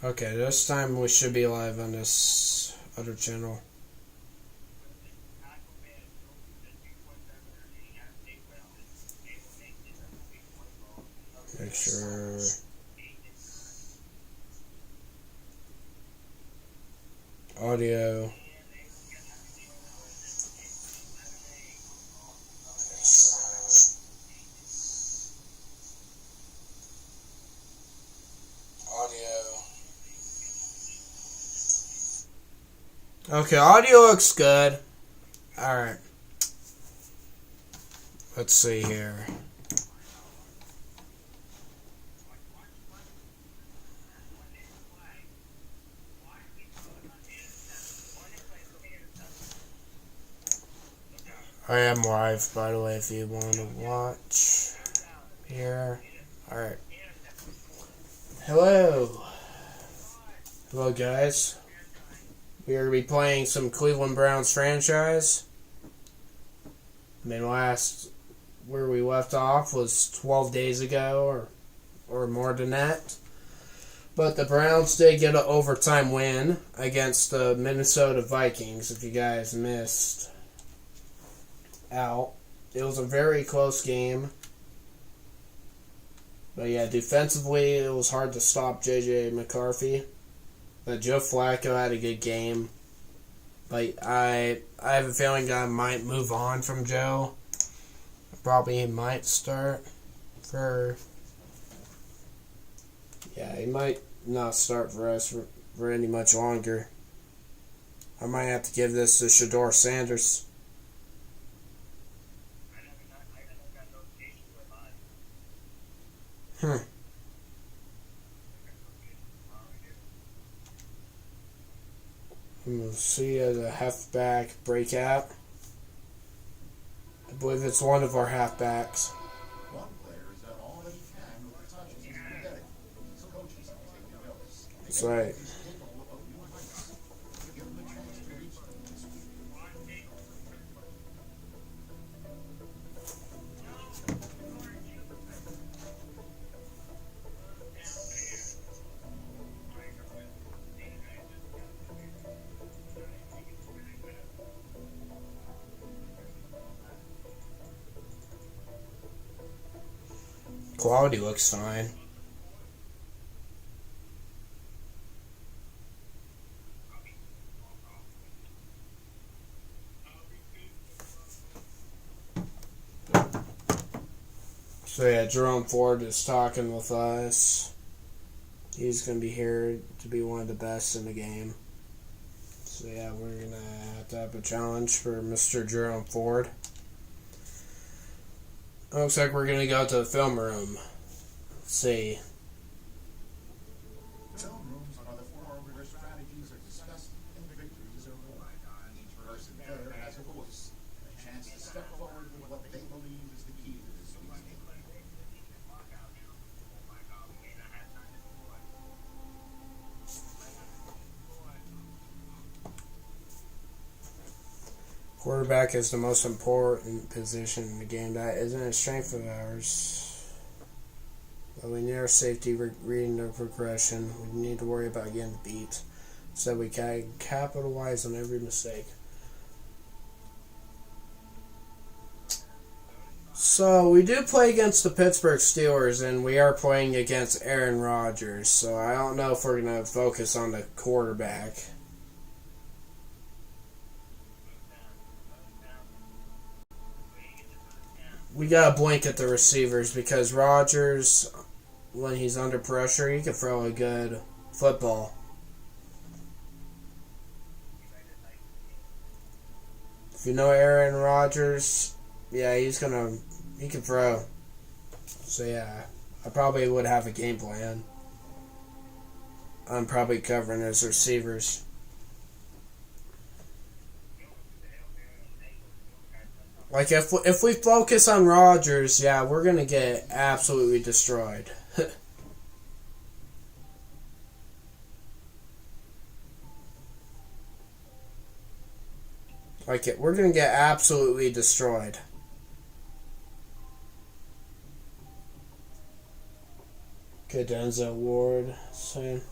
Okay, this time we should be live on this other channel. Make sure. Audio. Okay, audio looks good. Alright. Let's see here. I am live, by the way, if you want to watch. Here. Alright. Hello. Hello, guys. We are going to be playing some Cleveland Browns franchise. I mean, where we left off was 12 days ago, or more than that. But the Browns did get an overtime win against the Minnesota Vikings, if you guys missed out. It was a very close game. But yeah, defensively, it was hard to stop J.J. McCarthy. But Joe Flacco had a good game. But I have a feeling I might move on from Joe. Probably he might start for... Yeah, he might not start for us for any much longer. I might have to give this to Sheduer Sanders. We'll see as a halfback breakout. I believe it's one of our halfbacks. That's right. Quality looks fine. So yeah, Jerome Ford is talking with us. He's going to be here to be one of the best in the game. So yeah, we're going to have a challenge for Mr. Jerome Ford. Looks like we're going to go to the film room. Let's see. Film rooms are the forum where strategies are discussed and victories are won. Each person there has a voice, a chance to step forward with what they believe is the key to this season. Quarterback is the most important position in the game. That isn't a strength of ours. But we need our safety reading the progression. We need to worry about getting beat so we can capitalize on every mistake. So we do play against the Pittsburgh Steelers, and we are playing against Aaron Rodgers. So I don't know if we're going to focus on the quarterback. We gotta blink at the receivers because Rodgers, when he's under pressure, he can throw a good football. If you know Aaron Rodgers, yeah, he can throw. So yeah, I probably would have a game plan. I'm probably covering his receivers. Like, if we focus on Rodgers, yeah, we're going to get absolutely destroyed. We're going to get absolutely destroyed. Okay, Denzel Ward, same.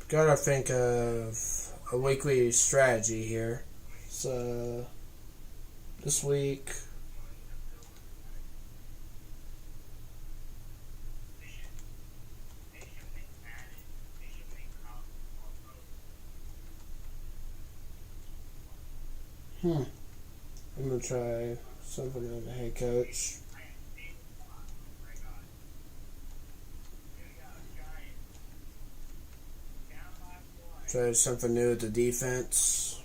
gotta think of a weekly strategy here. So this week, I'm gonna try something on the head coach. Try something new with the defense.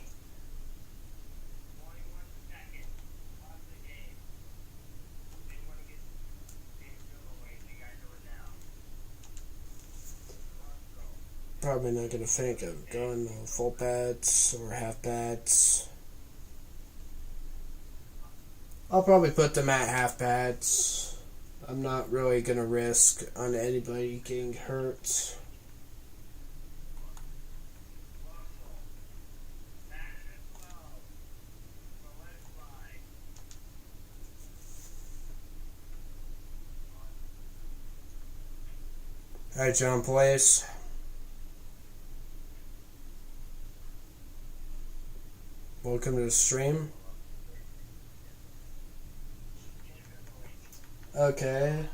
Probably not gonna think of going full pads or half pads. I'll probably put them at half pads. I'm not really gonna risk on anybody getting hurt. Alright, John plays. Welcome to the stream. Okay.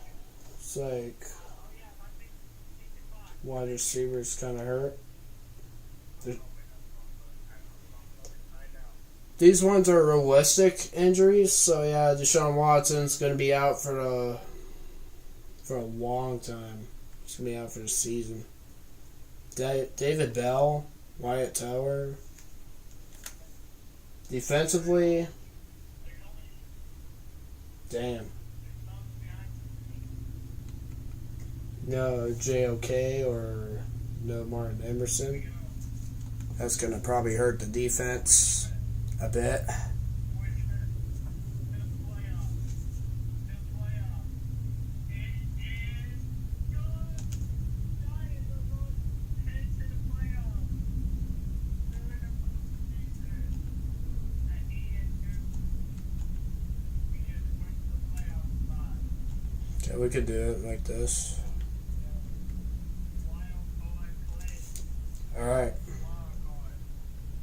It's like wide receivers kind of hurt. These ones are realistic injuries, so yeah, Deshaun Watson's going to be out for a long time. He's going to be out for the season. David Bell, Wyatt Tower. Defensively, damn. No JOK or no Martin Emerson. That's going to probably hurt the defense a bit. Okay, we could do it like this. Alright.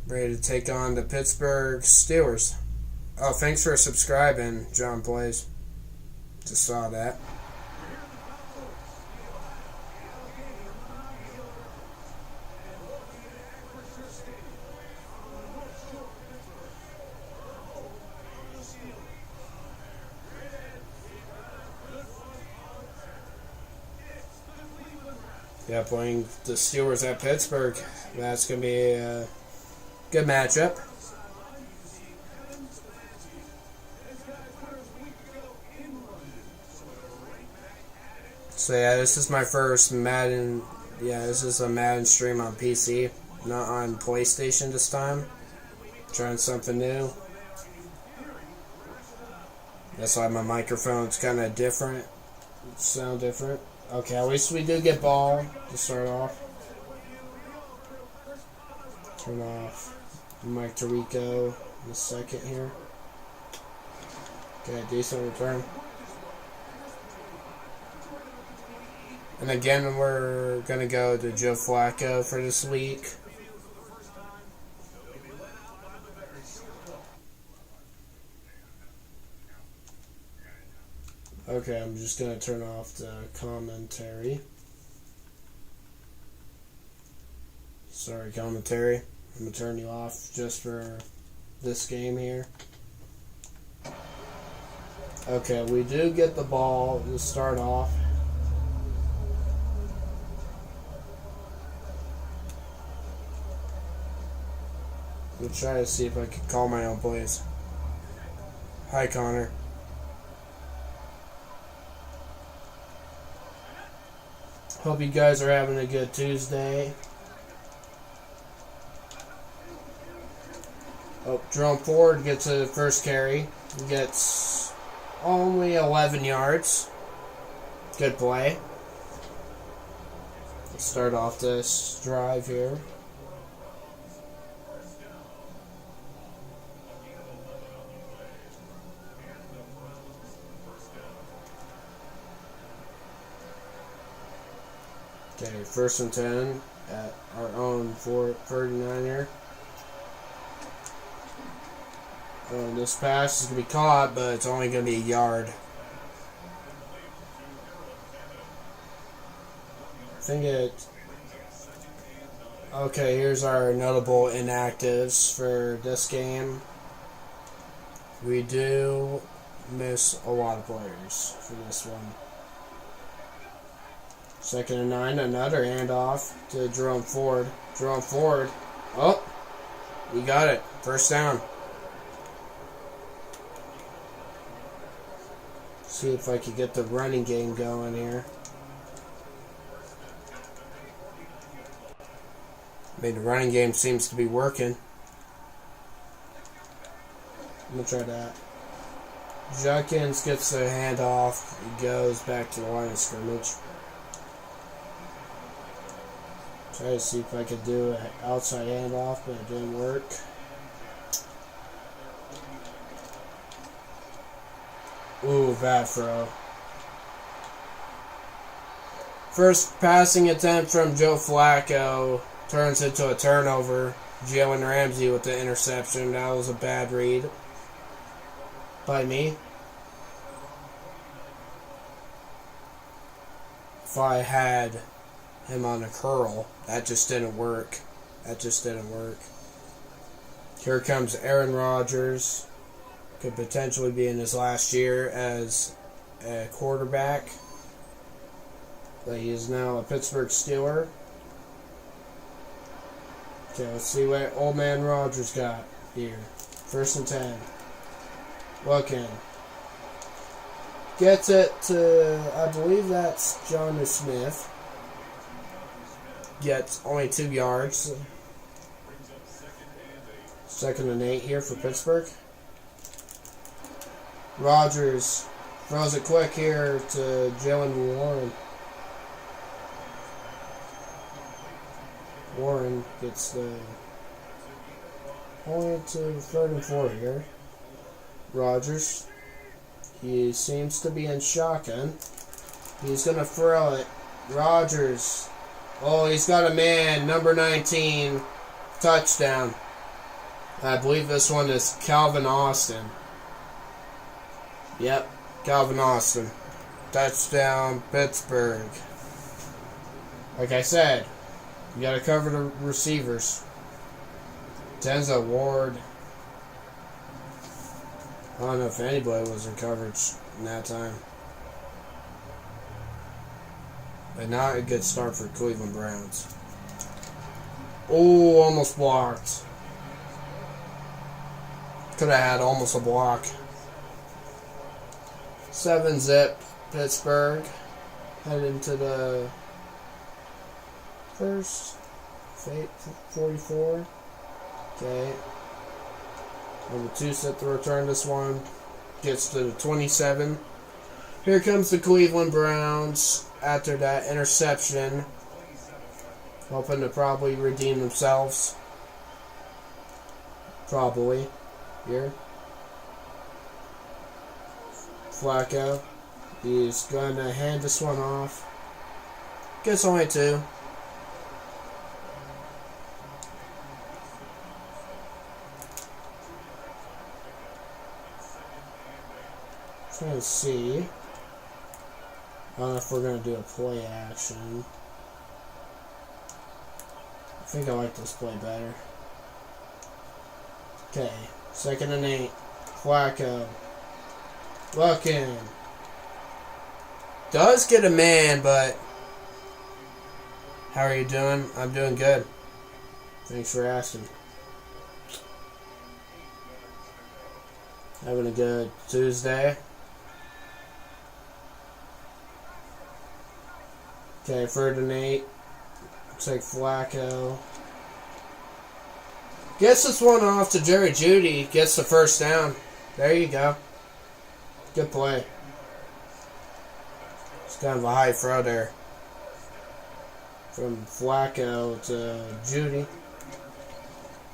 Ready to take on the Pittsburgh Steelers. Oh, thanks for subscribing, John Plays. Just saw that. Yeah, playing the Steelers at Pittsburgh. That's going to be a good matchup. So yeah, this is my first Madden. Yeah, this is a Madden stream on PC, not on PlayStation this time. Trying something new. That's why my microphone's kind of different. Sound different. Okay, at least we do get ball to start off. Turn off Mike Tirico in a second here. Okay, decent return. And again, we're going to go to Joe Flacco for this week. Okay, I'm just going to turn off the commentary. Sorry, commentary. I'm going to turn you off just for this game here. Okay, we do get the ball to start off. We'll try to see if I can call my own plays. Hi, Connor. Hope you guys are having a good Tuesday. Oh, Jerome Ford gets a first carry. He gets only 11 yards. Good play. Let's start off this drive here. Okay, 1st and 10 at our own 49er. This pass is going to be caught, but it's only going to be a yard. I think it... Okay, here's our notable inactives for this game. We do miss a lot of players for this one. 2nd and 9, another handoff to Jerome Ford. Jerome Ford. Oh, we got it. First down. See if I can get the running game going here. I mean, the running game seems to be working. I'm going to try that. Judkins gets the handoff. He goes back to the line of scrimmage. Try to see if I could do an outside handoff, but it didn't work. Ooh, bad throw. First passing attempt from Joe Flacco turns into a turnover. Jalen Ramsey with the interception. That was a bad read by me. If I had him on a curl, that just didn't work. Here comes Aaron Rodgers. Could potentially be in his last year as a quarterback. But he is now a Pittsburgh Steeler. Okay, let's see what old man Rodgers got here. 1st and 10. Looking. Gets it to, I believe that's Jonnu Smith. Gets only 2 yards. 2nd and 8 here for Pittsburgh. Rodgers throws it quick here to Jalen Warren. Warren gets the only to 3rd and 4 here. Rodgers. He seems to be in shotgun. He's going to throw it. Rodgers. Oh, he's got a man. Number 19. Touchdown. I believe this one is Calvin Austin. Yep, Calvin Austin. Touchdown, Pittsburgh. Like I said, you got to cover the receivers. Denzel Ward. I don't know if anybody was in coverage in that time. But not a good start for Cleveland Browns. Oh, almost blocked. Could have had almost a block. 7-zip, Pittsburgh. Heading to the first. 44. Okay. Number 2 set the return this one. Gets to the 27. Here comes the Cleveland Browns after that interception. Hoping to probably redeem themselves. Probably. Here. Flacco. He's going to hand this one off. Gets only 2. Trying to see. I don't know if we're going to do a play action. I think I like this play better. Okay. 2nd and 8. Flacco. Looking. Does get a man, but how are you doing? I'm doing good. Thanks for asking. Having a good Tuesday. Okay, 3rd and 8. Looks like Flacco gets this one off to Jerry Jeudy. Gets the first down. There you go. Good play. It's kind of a high throw there. From Flacco to Jeudy.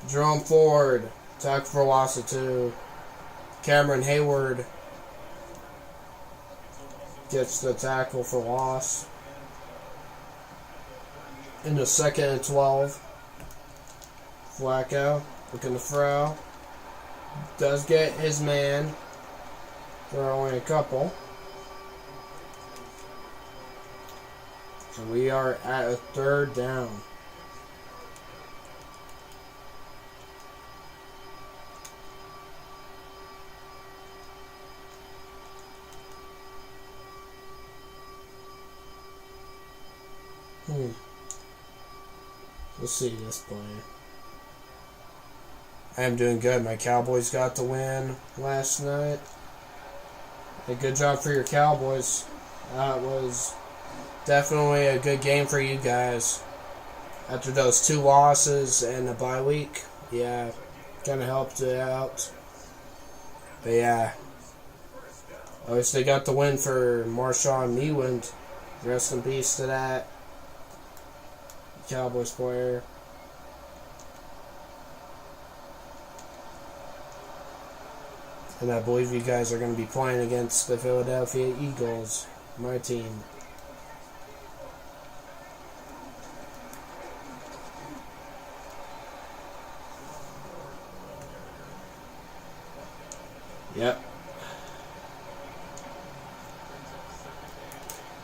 Jerome Ford. Tackle for loss of 2. Cameron Hayward gets the tackle for loss. In the 2nd and 12. Flacco looking to throw. Does get his man. There are only a couple. And we are at a 3rd down. Let's see this play. I am doing good. My Cowboys got the win last night. Hey, good job for your Cowboys. That was definitely a good game for you guys. After those 2 losses and a bye week, yeah, kind of helped it out. But yeah, at least they got the win for Marshawn Newland. Rest in peace to that Cowboys player. And I believe you guys are going to be playing against the Philadelphia Eagles, my team. Yep.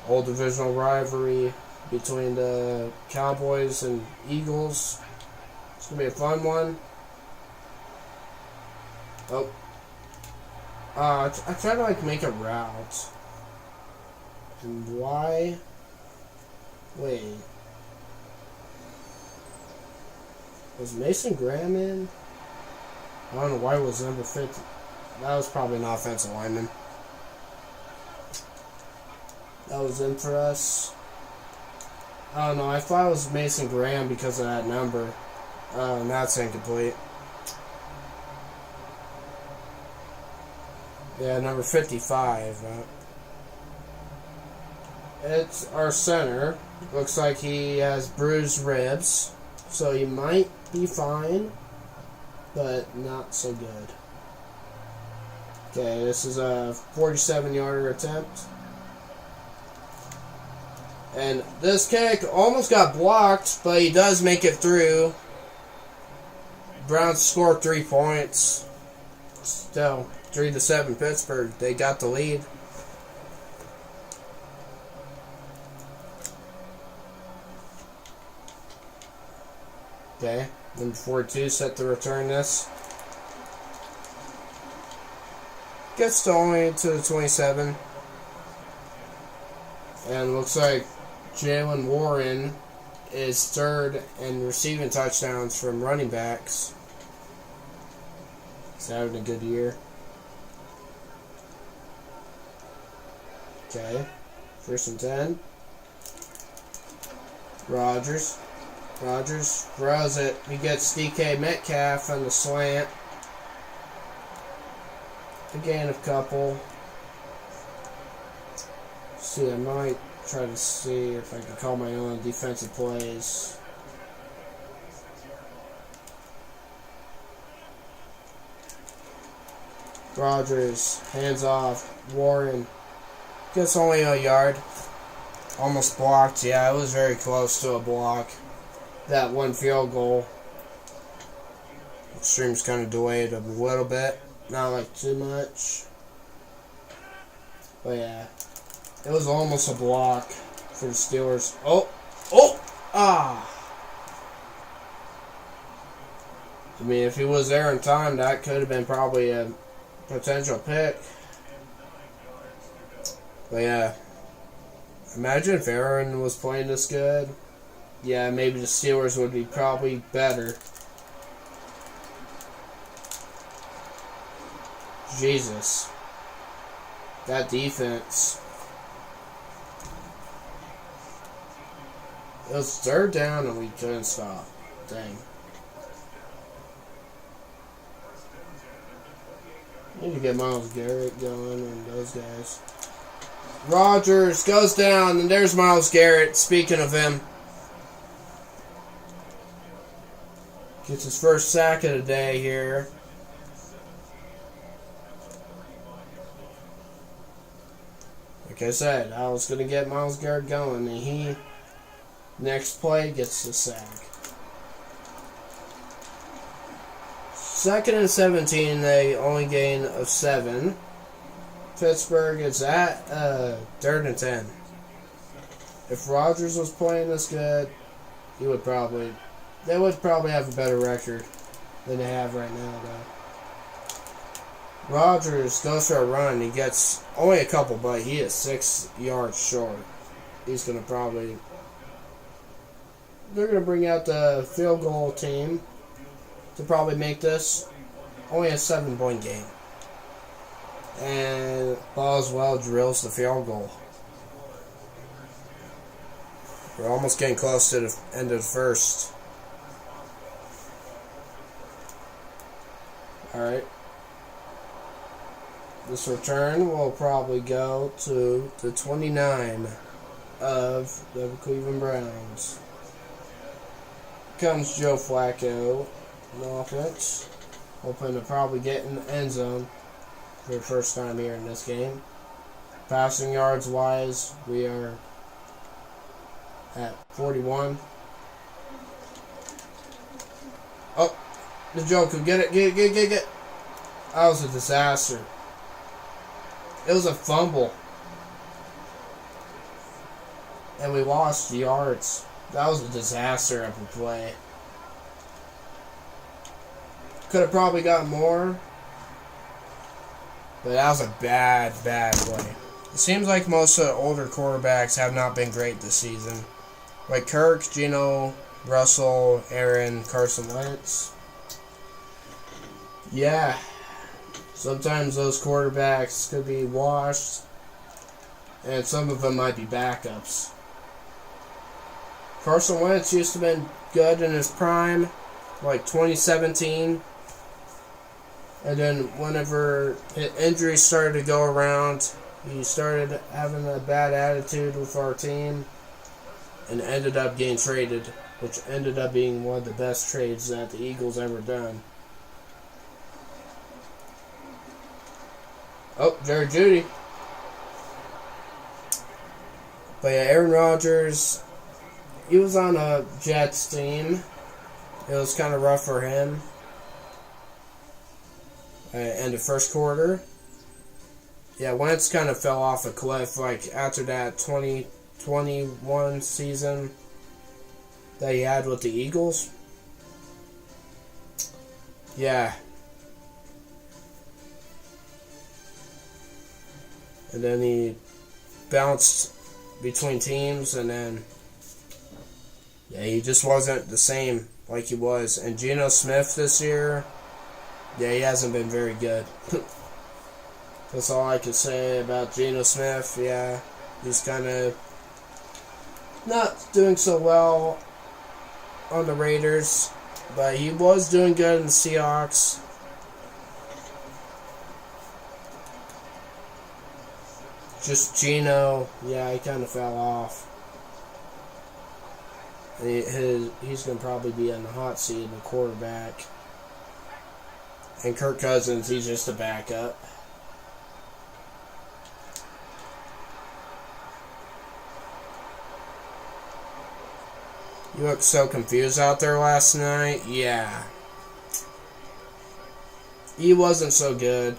Old divisional rivalry between the Cowboys and Eagles. It's going to be a fun one. Oh. I tried to make a route. And why? Wait. Was Mason Graham in? I don't know why it was number 50. That was probably an offensive lineman. That was in for us. I don't know. I thought it was Mason Graham because of that number. That's incomplete. Yeah, number 55. It's our center. Looks like he has bruised ribs. So he might be fine, but not so good. Okay, this is a 47-yarder attempt. And this kick almost got blocked, but he does make it through. Browns scored 3 points. Still, 3-7 Pittsburgh. They got the lead. Okay, number 42 set to return this. Gets to only to the 27. And looks like Jalen Warren is 3rd in receiving touchdowns from running backs. He's having a good year. Okay, 1st and 10. Rodgers throws it. He gets DK Metcalf on the slant. Again, a couple. See, I might try to see if I can call my own defensive plays. Rodgers, hands off. Warren gets only a yard. Almost blocked. Yeah, it was very close to a block. That one field goal. The stream's kind of delayed a little bit. Not like too much. But yeah. It was almost a block for the Steelers. I mean, if he was there in time, that could have been probably a potential pick. But yeah. Imagine if Aaron was playing this good. Yeah, maybe the Steelers would be probably better. Jesus. That defense. It was 3rd down and we couldn't stop. Dang. Need to get Myles Garrett going and those guys. Rodgers goes down and there's Myles Garrett. Speaking of him. Gets his first sack of the day here. Like I said, I was going to get Myles Garrett going, and he Next play gets the sack. 2nd and 17, they only gain of 7. Pittsburgh is at 3rd and 10. If Rodgers was playing this good, they would probably have a better record than they have right now, though. Rodgers goes for a run. He gets only a couple, but he is 6 yards short. He's going to probably... They're going to bring out the field goal team to probably make this only a 7-point game. And Boswell drills the field goal. We're almost getting close to the end of the first. Alright. This return will probably go to the 29 of the Cleveland Browns. Comes Joe Flacco in offense. Hoping to probably get in the end zone for the first time here in this game. Passing yards wise, we are at 41. Oh, the Joker, get it. That was a disaster. It was a fumble. And we lost yards. That was a disaster of a play. Could have probably gotten more. But that was a bad play. It seems like most of the older quarterbacks have not been great this season. Like Kirk, Geno, Russell, Aaron, Carson Wentz. Yeah. Sometimes those quarterbacks could be washed. And some of them might be backups. Carson Wentz used to have been good in his prime, like 2017. And then whenever his injuries started to go around, he started having a bad attitude with our team and ended up getting traded, which ended up being one of the best trades that the Eagles ever done. Oh, Jerry Jeudy. But yeah, Aaron Rodgers, he was on a Jets team. It was kind of rough for him. In the first quarter. Yeah, Wentz kind of fell off a cliff like after that 2021 season that he had with the Eagles. Yeah. And then he bounced between teams, and then yeah, he just wasn't the same like he was. And Geno Smith this year, yeah, he hasn't been very good. That's all I can say about Geno Smith. Yeah, he's kind of not doing so well on the Raiders, but he was doing good in the Seahawks. Just Geno, yeah, he kind of fell off. And he's going to probably be in the hot seat in the quarterback. And Kirk Cousins, he's just a backup. You looked so confused out there last night. Yeah. He wasn't so good.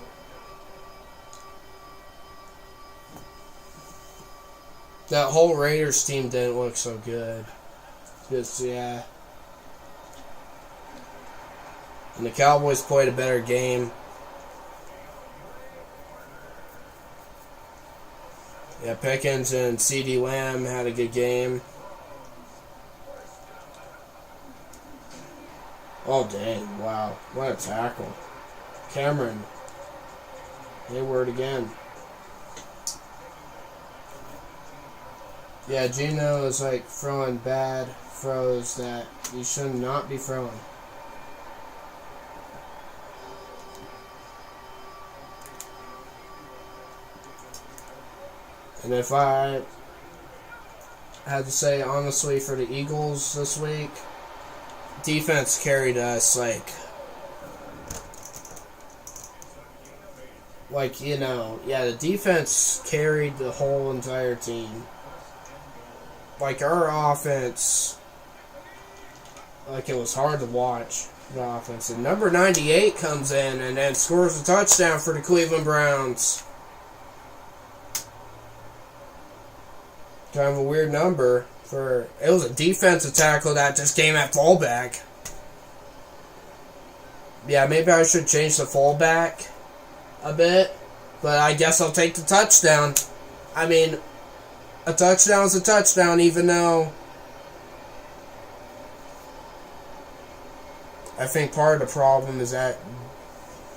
That whole Raiders team didn't look so good. Just, yeah. And the Cowboys played a better game. Yeah, Pickens and CeeDee Lamb had a good game. Oh, dang. Wow. What a tackle. Cameron. Hayward again. Yeah, Geno is like throwing bad throws that you should not be throwing. And if I had to say honestly for the Eagles this week, defense carried us yeah, the defense carried the whole entire team. like our offense, like it was hard to watch the offense. And number 98 comes in and then scores a touchdown for the Cleveland Browns. Kind of a weird number for. It was a defensive tackle that just came at fullback. Yeah, maybe I should change the fullback a bit, but I guess I'll take the touchdown. I mean, a touchdown's a touchdown, even though I think part of the problem is that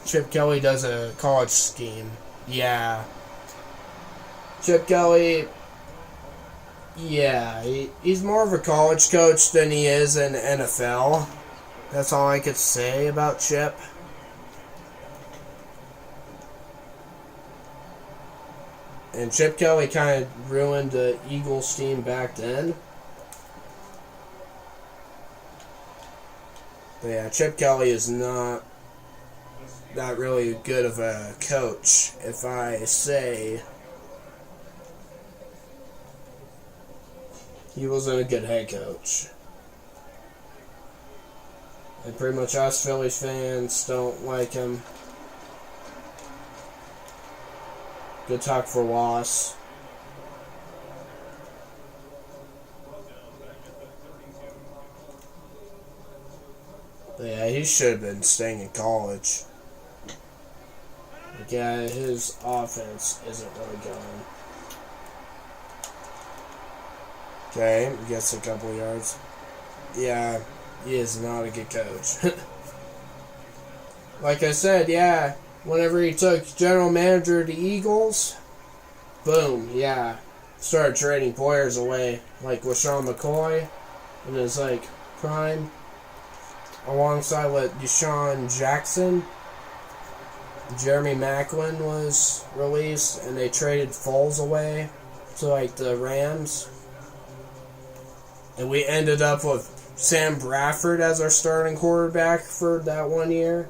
Chip Kelly does a college scheme. Yeah. Chip Kelly, yeah, he's more of a college coach than he is in the NFL. That's all I could say about Chip. And Chip Kelly kind of ruined the Eagles team back then. But yeah, Chip Kelly is not really good of a coach, if I say. He wasn't a good head coach. And pretty much us Phillies fans don't like him. Good talk for loss. But yeah, he should have been staying in college. But yeah, his offense isn't really going. Okay, gets a couple yards. Yeah, he is not a good coach. Like I said, yeah, whenever he took general manager of the Eagles, boom, yeah, started trading players away, like LaShawn McCoy in his prime, alongside with Deshaun Jackson. Jeremy Maclin was released, and they traded Foles away to the Rams. And we ended up with Sam Bradford as our starting quarterback for that 1 year.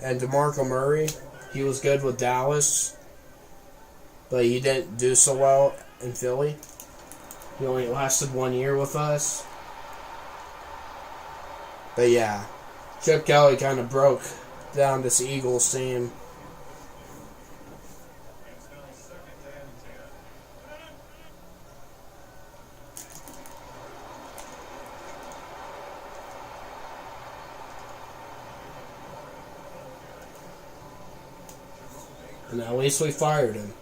And DeMarco Murray, he was good with Dallas, but he didn't do so well in Philly. He only lasted 1 year with us. But yeah, Chip Kelly kind of broke down this Eagles team. And at least we fired him.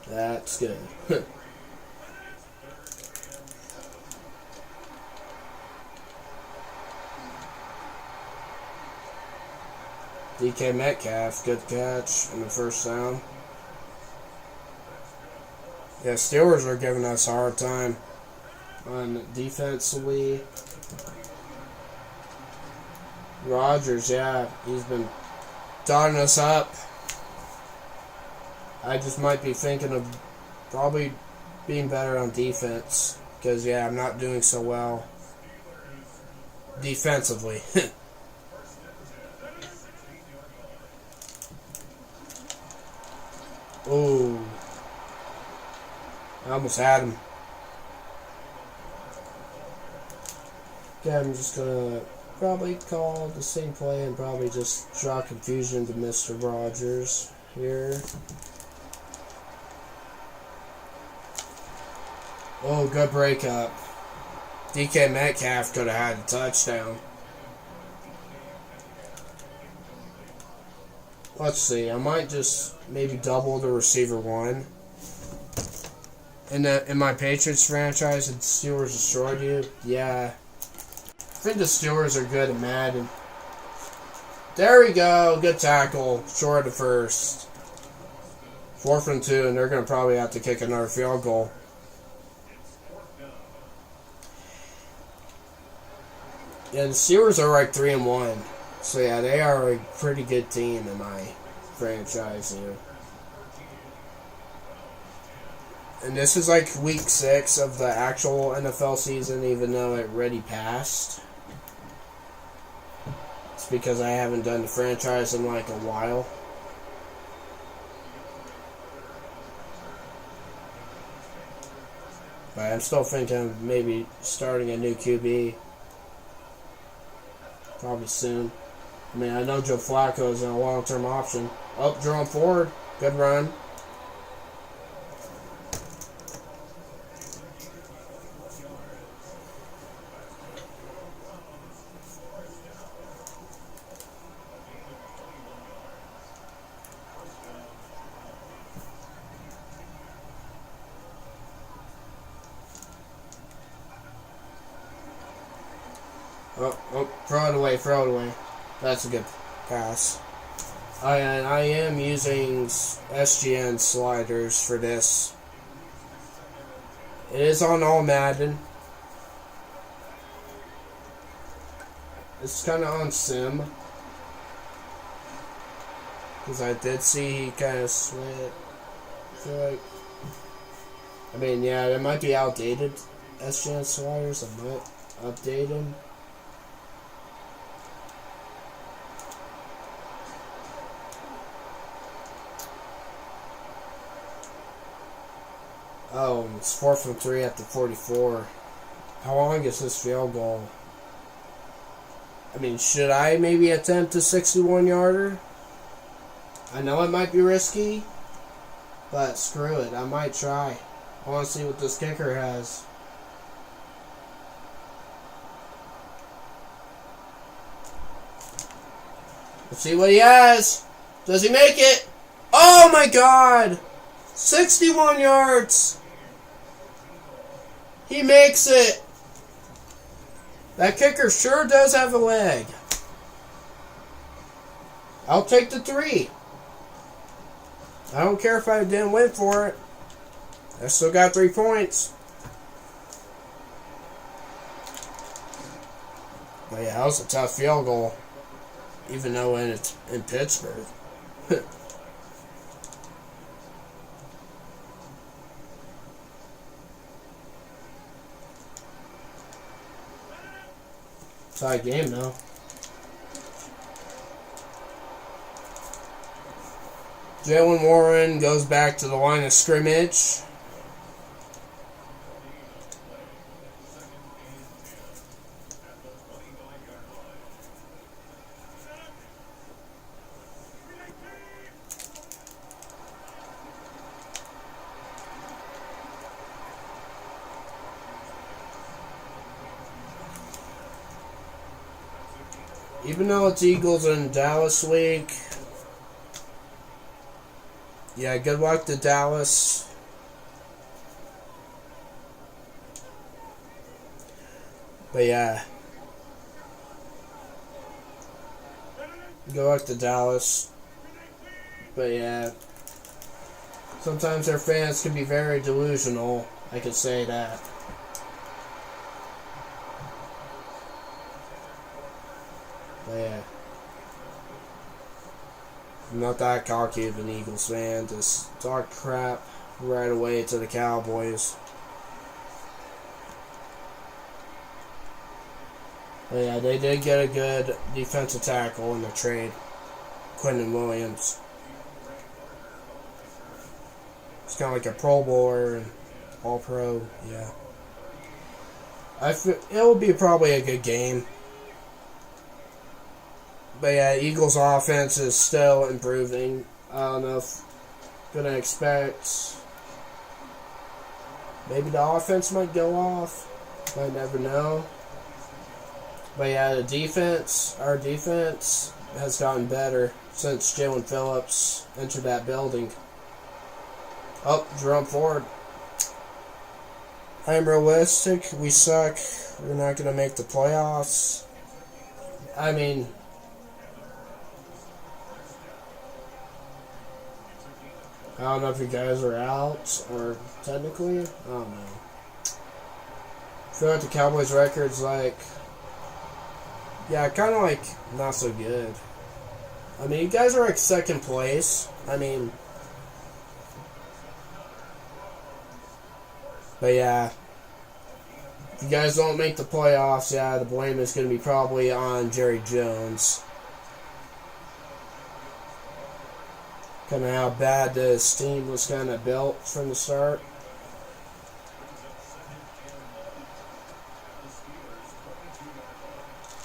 That's good. DK Metcalf, good catch in the first down. Yeah, Steelers are giving us a hard time on defensively. Rodgers, yeah, he's been dotting us up. I just might be thinking of probably being better on defense. Because, yeah, I'm not doing so well defensively. Ooh. I almost had him. Okay, I'm just going to probably call the same play and probably just draw confusion to Mr. Rogers here. Oh, good breakup. DK Metcalf could have had a touchdown. Let's see. I might just maybe double the receiver one. In my Patriots franchise, and Steelers destroyed you. Yeah. I think the Steelers are good at Madden. There we go. Good tackle. Short of first. 4th and 2, and they're going to probably have to kick another field goal. Yeah, the Steelers are 3-1. So yeah, they are a pretty good team in my franchise here. And this is week 6 of the actual NFL season, even though it already passed. It's because I haven't done the franchise in a while. But I'm still thinking of maybe starting a new QB. Probably soon. I mean, I know Joe Flacco is a long-term option. Oh, Jerome Ford. Good run. Oh, throw it away, throw it away. That's a good pass. I am using SGN sliders for this. It is on all Madden. It's kind of on Sim. Because I did see he kind of slid. I feel like... I mean, yeah, it might be outdated. SGN sliders, I might update them. Oh, it's 4 from 3 at the 44. How long is this field goal? I mean, should I maybe attempt a 61-yarder? I know it might be risky, but screw it. I might try. I want to see what this kicker has. Let's see what he has. Does he make it? Oh my God! 61 yards! He makes it! That kicker sure does have a leg. I'll take the 3. I don't care if I didn't win for it. I still got 3 points. But yeah, that was a tough field goal. Even though it's in Pittsburgh. Tie game now. Jalen Warren goes back to the line of scrimmage. Even though it's Eagles and Dallas week, yeah, good luck to Dallas. But yeah, good luck to Dallas. But yeah, sometimes their fans can be very delusional. I could say that. But yeah, I'm not that cocky of an Eagles fan. Just talk crap right away to the Cowboys. But yeah, they did get a good defensive tackle in the trade. Quentin Williams. It's kind of like a Pro Bowler and All-Pro. Yeah, I feel it will be probably a good game. But yeah, Eagles' offense is still improving. I don't know if I'm gonna expect maybe the offense might go off. Might never know. But yeah, the defense, our defense has gotten better since Jalen Phillips entered that building. Oh, Jerome Ford. I'm realistic. We suck. We're not gonna make the playoffs. I mean, I don't know if you guys are out, or technically, I don't know. I feel like the Cowboys' record's like, yeah, kind of like not so good. I mean, you guys are like second place. I mean, but yeah, if you guys don't make the playoffs, yeah, the blame is going to be probably on Jerry Jones. Kind of how bad this team was kind of built from the start.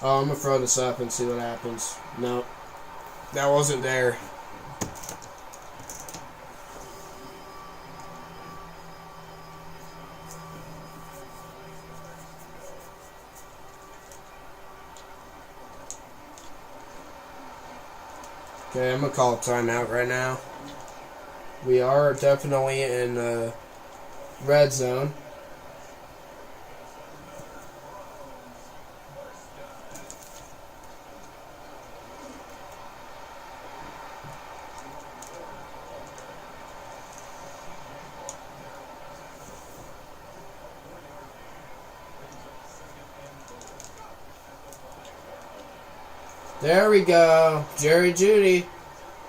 Oh, I'm gonna throw this up and see what happens. Nope. That wasn't there. Okay, I'm gonna call a timeout right now. We are definitely in the red zone. There we go. Jerry Jeudy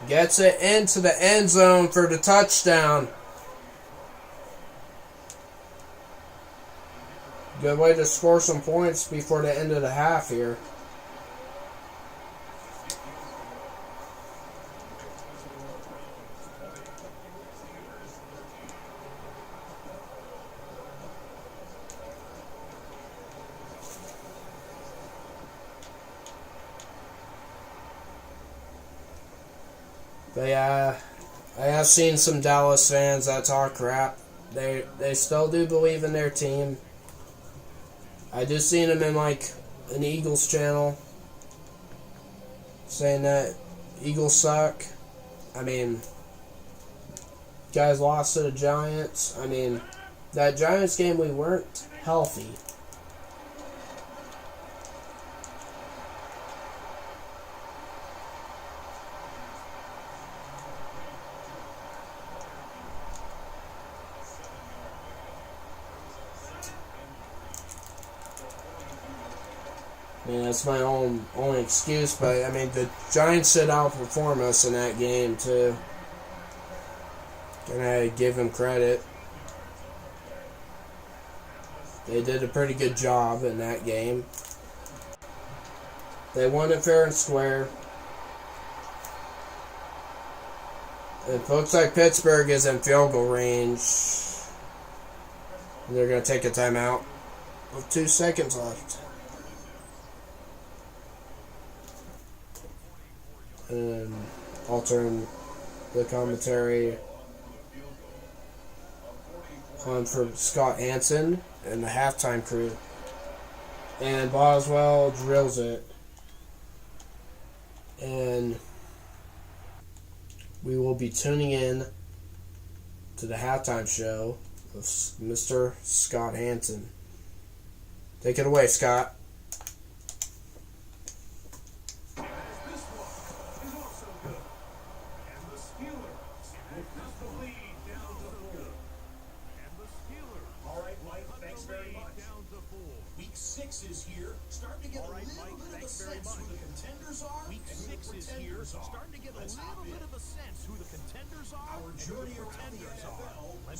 gets it into the end zone for the touchdown. Good way to score some points before the end of the half here. But yeah, I have seen some Dallas fans that talk crap. They still do believe in their team. I just seen them in like an Eagles channel saying that Eagles suck. I mean, guys lost to the Giants. I mean, that Giants game we weren't healthy. I mean, that's my only excuse, but I mean, the Giants should outperform us in that game too. Gonna give them credit. They did a pretty good job in that game. They won it fair and square. It looks like Pittsburgh is in field goal range. They're gonna take a timeout with 2 seconds left. And I'll turn the commentary on for Scott Hansen and the halftime crew. And Boswell drills it. And we will be tuning in to the halftime show of Mr. Scott Hansen. Take it away, Scott.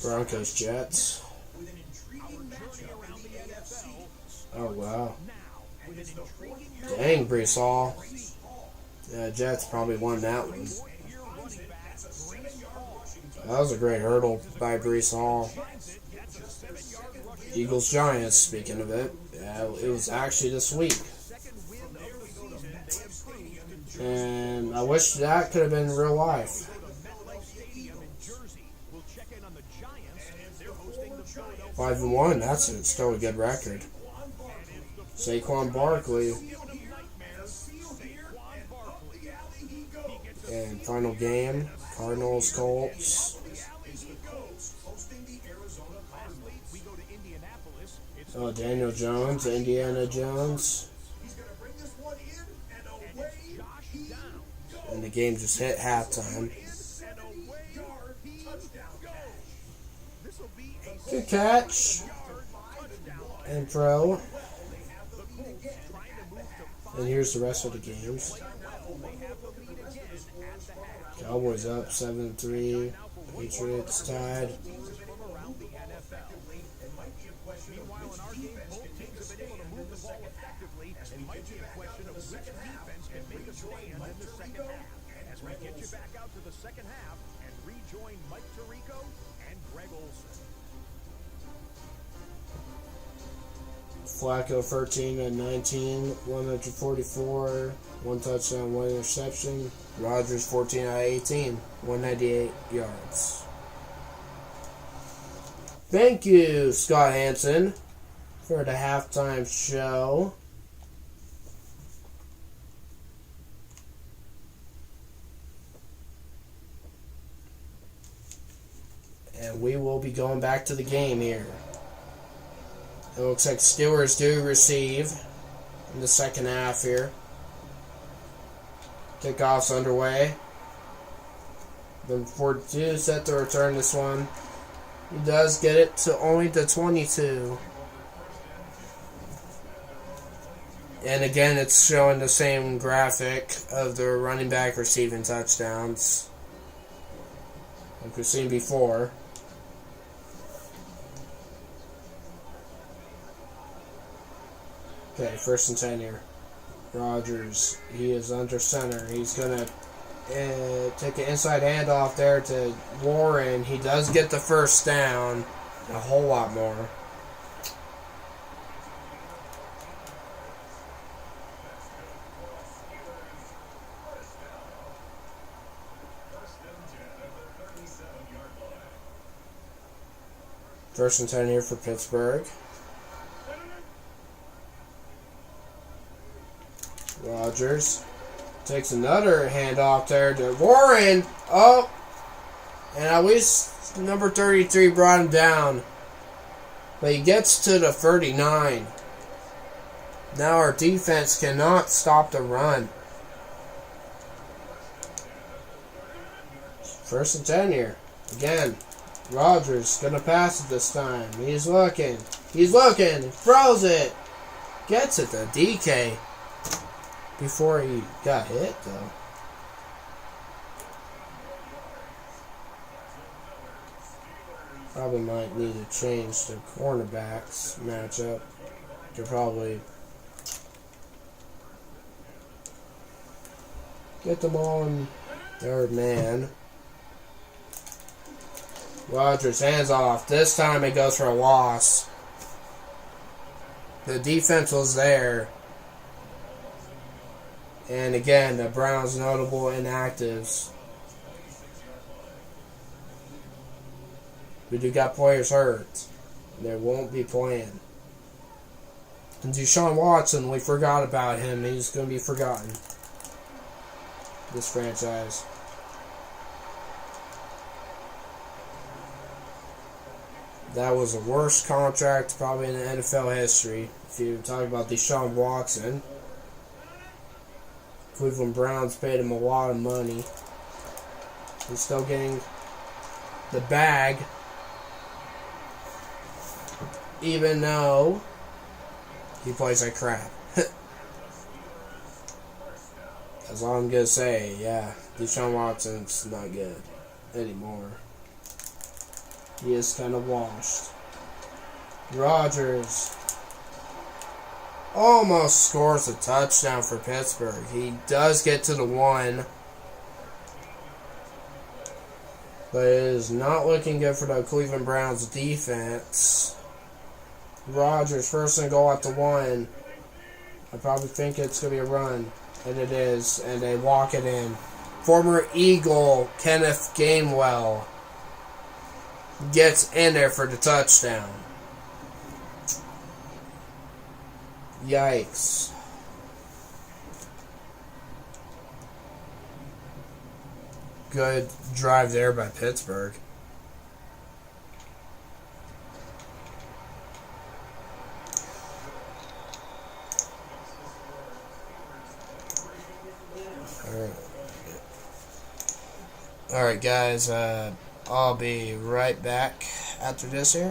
Broncos Jets. Oh wow. Dang, Brees Hall. Yeah, Jets probably won that one. That was a great hurdle by Brees Hall. Eagles Giants, speaking of it. Yeah, it was actually this week. And I wish that could have been real life. 5-1, that's still a good record. Saquon Barkley. And final game, Cardinals Colts. Oh, Daniel Jones, Indiana Jones. And the game just hit halftime. Good catch. And throw. And here's the rest of the games. Cowboys up 7-3. Patriots tied. Flacco 13 and 19, 144, one touchdown, one interception. Rodgers 14 out of 18, 198 yards. Thank you, Scott Hansen, for the halftime show. And we will be going back to the game here. It looks like Steelers do receive in the second half here. Kickoff's underway. The 42 set to return this one. He does get it to only the 22. And again, it's showing the same graphic of the running back receiving touchdowns like we've seen before. Okay, 1st and 10 here. Rodgers, he is under center. He's going to take an inside handoff there to Warren. He does get the first down. A whole lot more. First and 10 here for Pittsburgh. Rodgers takes another handoff there to Warren. Oh, and at least number 33 brought him down. But he gets to the 39. Now our defense cannot stop the run. 1st and 10 here. Again, Rodgers gonna pass it this time. He's looking. Throws it. Gets it to DK. Before he got hit, though. Probably might need to change the cornerbacks matchup. They're probably get them on third man. Rodgers hands off. This time it goes for a loss. The defense was there. And again, the Browns' notable inactives. We do got players hurt. They won't be playing. And Deshaun Watson, we forgot about him. He's going to be forgotten. This franchise. That was the worst contract probably in the NFL history. If you talk about Deshaun Watson. Cleveland Browns paid him a lot of money. He's still getting the bag. Even though he plays like crap. That's all I'm going to say. Yeah, Deshaun Watson's not good anymore. He is kind of washed. Rodgers almost scores a touchdown for Pittsburgh. He does get to the 1. But it is not looking good for the Cleveland Browns defense. Rodgers, 1st and goal at the 1. I probably think it's going to be a run. And it is. And they walk it in. Former Eagle Kenneth Gainwell gets in there for the touchdown. Yikes. Good drive there by Pittsburgh. Alright guys, I'll be right back after this here.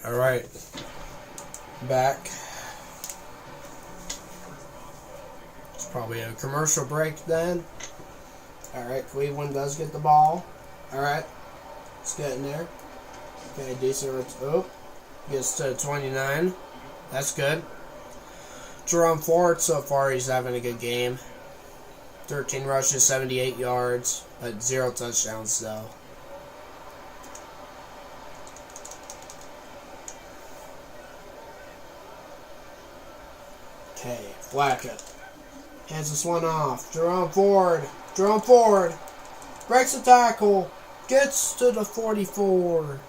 Alright. Back. It's probably a commercial break then. Alright, Cleveland does get the ball. Alright. Let's get in there. Okay, decent. Oh. Gets to 29. That's good. Jerome Ford, so far, he's having a good game. 13 rushes, 78 yards, but 0 touchdowns, though. Okay, Flacco. Hands this one off. Jerome Ford. Jerome Ford. Breaks the tackle. Gets to the 44.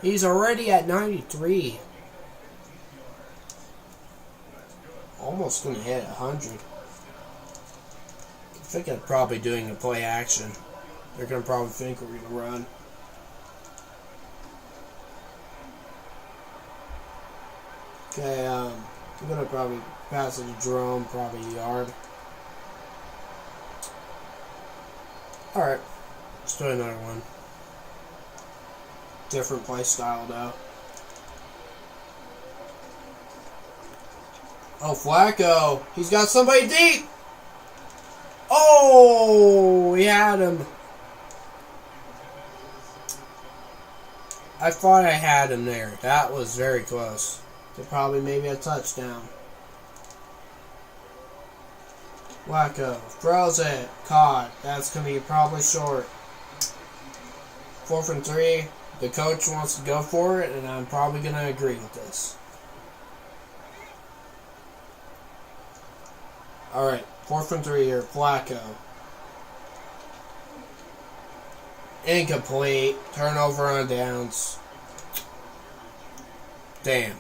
He's already at 93. Almost going to hit 100. I think I'm probably doing a play action. They're going to probably think we're going to run. Okay, I'm going to probably pass it to Jerome, probably a yard. Alright, let's do another one. Different play style, though. Oh, Flacco. He's got somebody deep. Oh, he had him. I thought I had him there. That was very close. To probably maybe a touchdown. Flacco throws it. Caught. That's going to be probably short. 4th and 3. The coach wants to go for it, and I'm probably going to agree with this. Alright, 4th and 3 here. Flacco. Incomplete. Turnover on downs. Damn.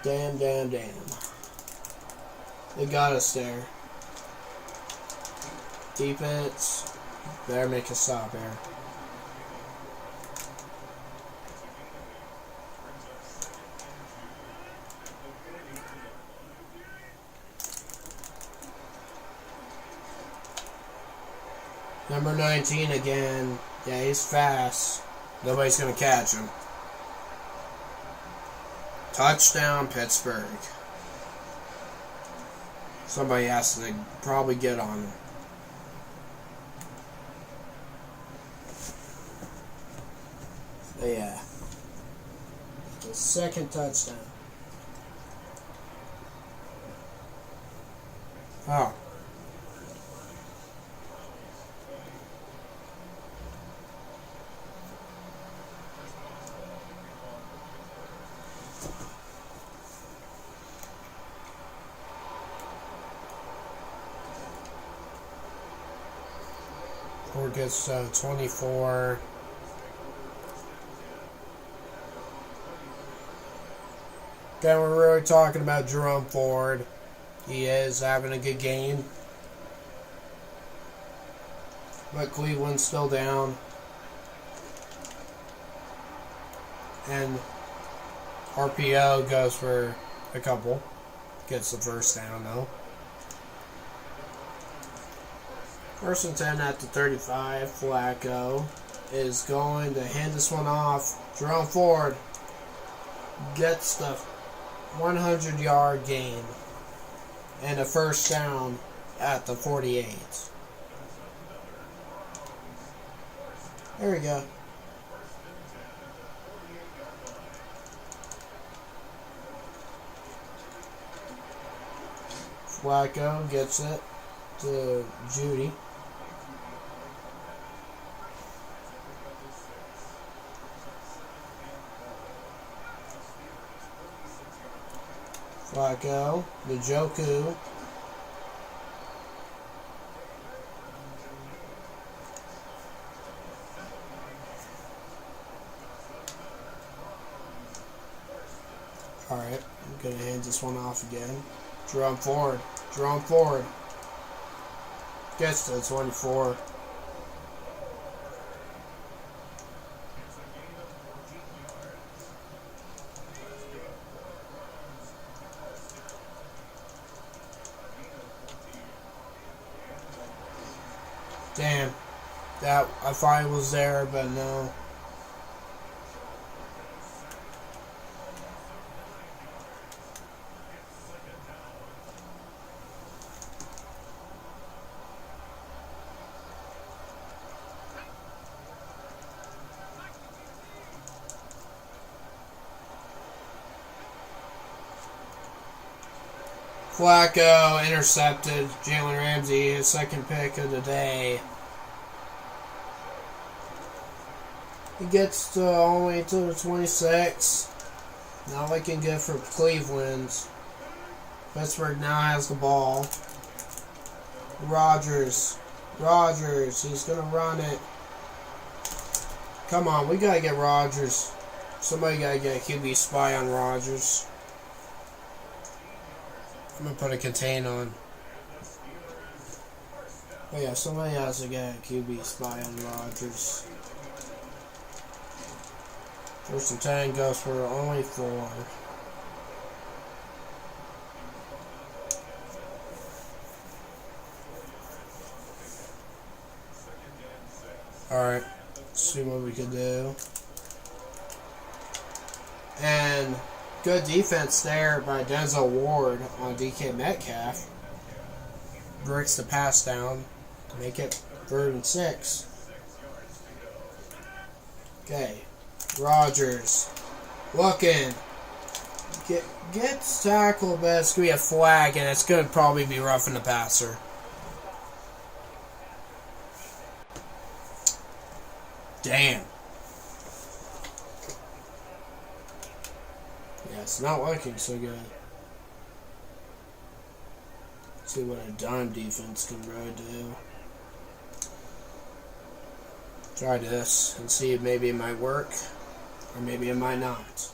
Damn. They got us there. Defense. Better make a stop here. Number 19 again. Yeah, he's fast. Nobody's going to catch him. Touchdown, Pittsburgh. Somebody has to probably get on him. But yeah. The second touchdown. Oh. Ford gets 24. Again, we're really talking about Jerome Ford. He is having a good game. But Cleveland's still down. And RPO goes for a couple. Gets the first down, though. 1st and 10 at the 35. Flacco is going to hand this one off. Jerome Ford gets the 100-yard gain and a first down at the 48. There we go. Flacco gets it to Judy. Flacco, Njoku. Alright, I'm going to hand this one off again. Jerome Ford. Jerome Ford. Gets to the 24. Damn. That I thought it was there, but no. Flacco intercepted. Jalen Ramsey, his second pick of the day. He gets to only to the 26. Not looking good for Cleveland. Pittsburgh now has the ball. Rodgers, he's going to run it. Come on, we got to get Rodgers. Somebody got to get a QB spy on Rodgers. I'm going to put a contain on. Oh yeah, somebody has to get a QB spy on Rodgers. 1st and 10 goes for only 4. Alright, let's see what we can do. And good defense there by Denzel Ward on DK Metcalf. Breaks the pass down to make it 3rd and 6. Okay, Rodgers looking. Gets tackled, but it's going to be a flag, and it's going to probably be roughing the passer. Damn. Yeah, it's not looking so good. Let's see what a dime defense can really do. Try this and see if maybe it might work, or maybe it might not.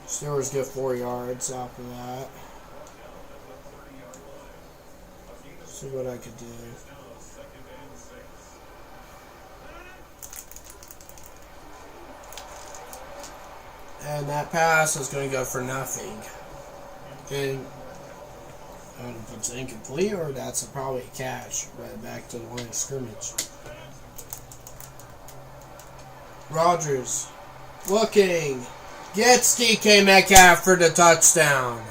Steelers get 4 yards after that. See what I could do. And that pass is going to go for nothing. And I don't know if it's incomplete or that's probably a catch right back to the line of scrimmage. Rodgers looking. Gets DK Metcalf for the touchdown.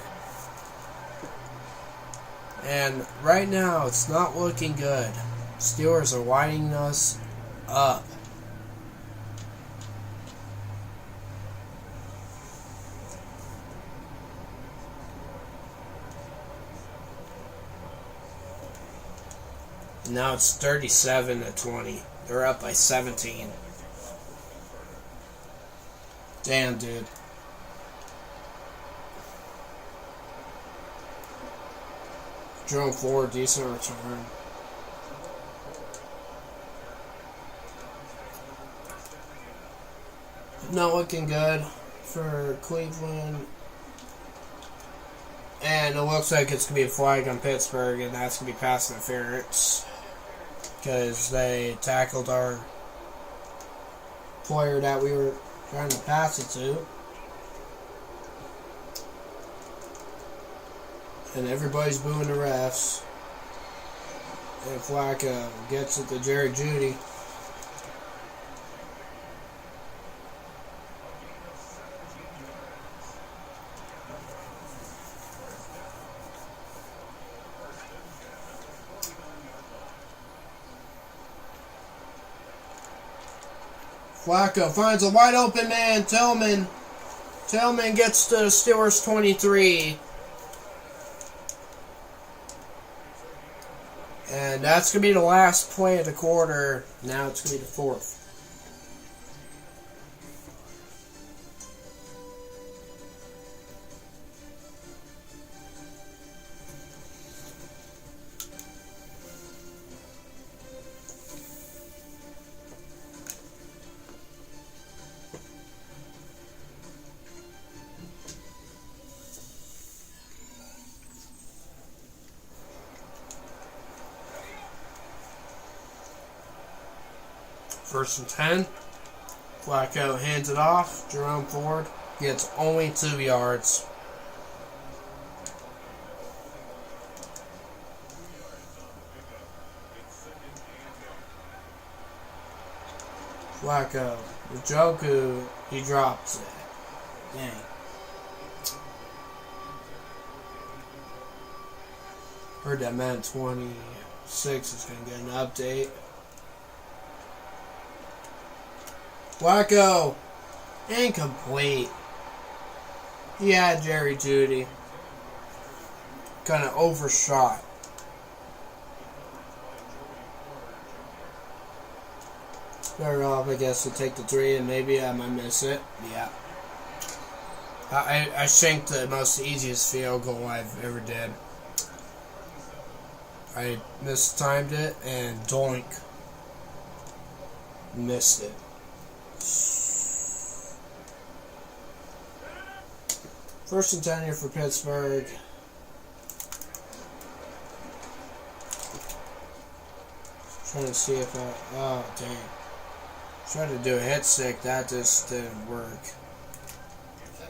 And right now, it's not looking good. Steelers are lining us up. Now it's 37-20. They're up by 17. Damn, dude. Jerome Ford, decent return. Not looking good for Cleveland. And it looks like it's going to be a flag on Pittsburgh, and that's going to be pass interference. Because they tackled our player that we were trying to pass it to. And everybody's booing the refs. And Flacco gets it to Jerry Jeudy. Flacco finds a wide open man, Tillman. Tillman gets to the Steelers 23. And that's going to be the last play of the quarter. Now it's going to be the 4th. First and 10. Flacco hands it off. Jerome Ford gets only 2 yards. Flacco. Njoku, he drops it. Dang. Heard that man 26 is going to get an update. Flacco. Incomplete. He had Jerry Judy. Kind of overshot. Better off, I guess, to take the 3 and maybe I might miss it. Yeah. I shanked the most easiest field goal I've ever did. I mistimed it and doink. Missed it. First and 10 here for Pittsburgh. Trying to see if I... Oh, dang. Tried to do a hit stick. That just didn't work.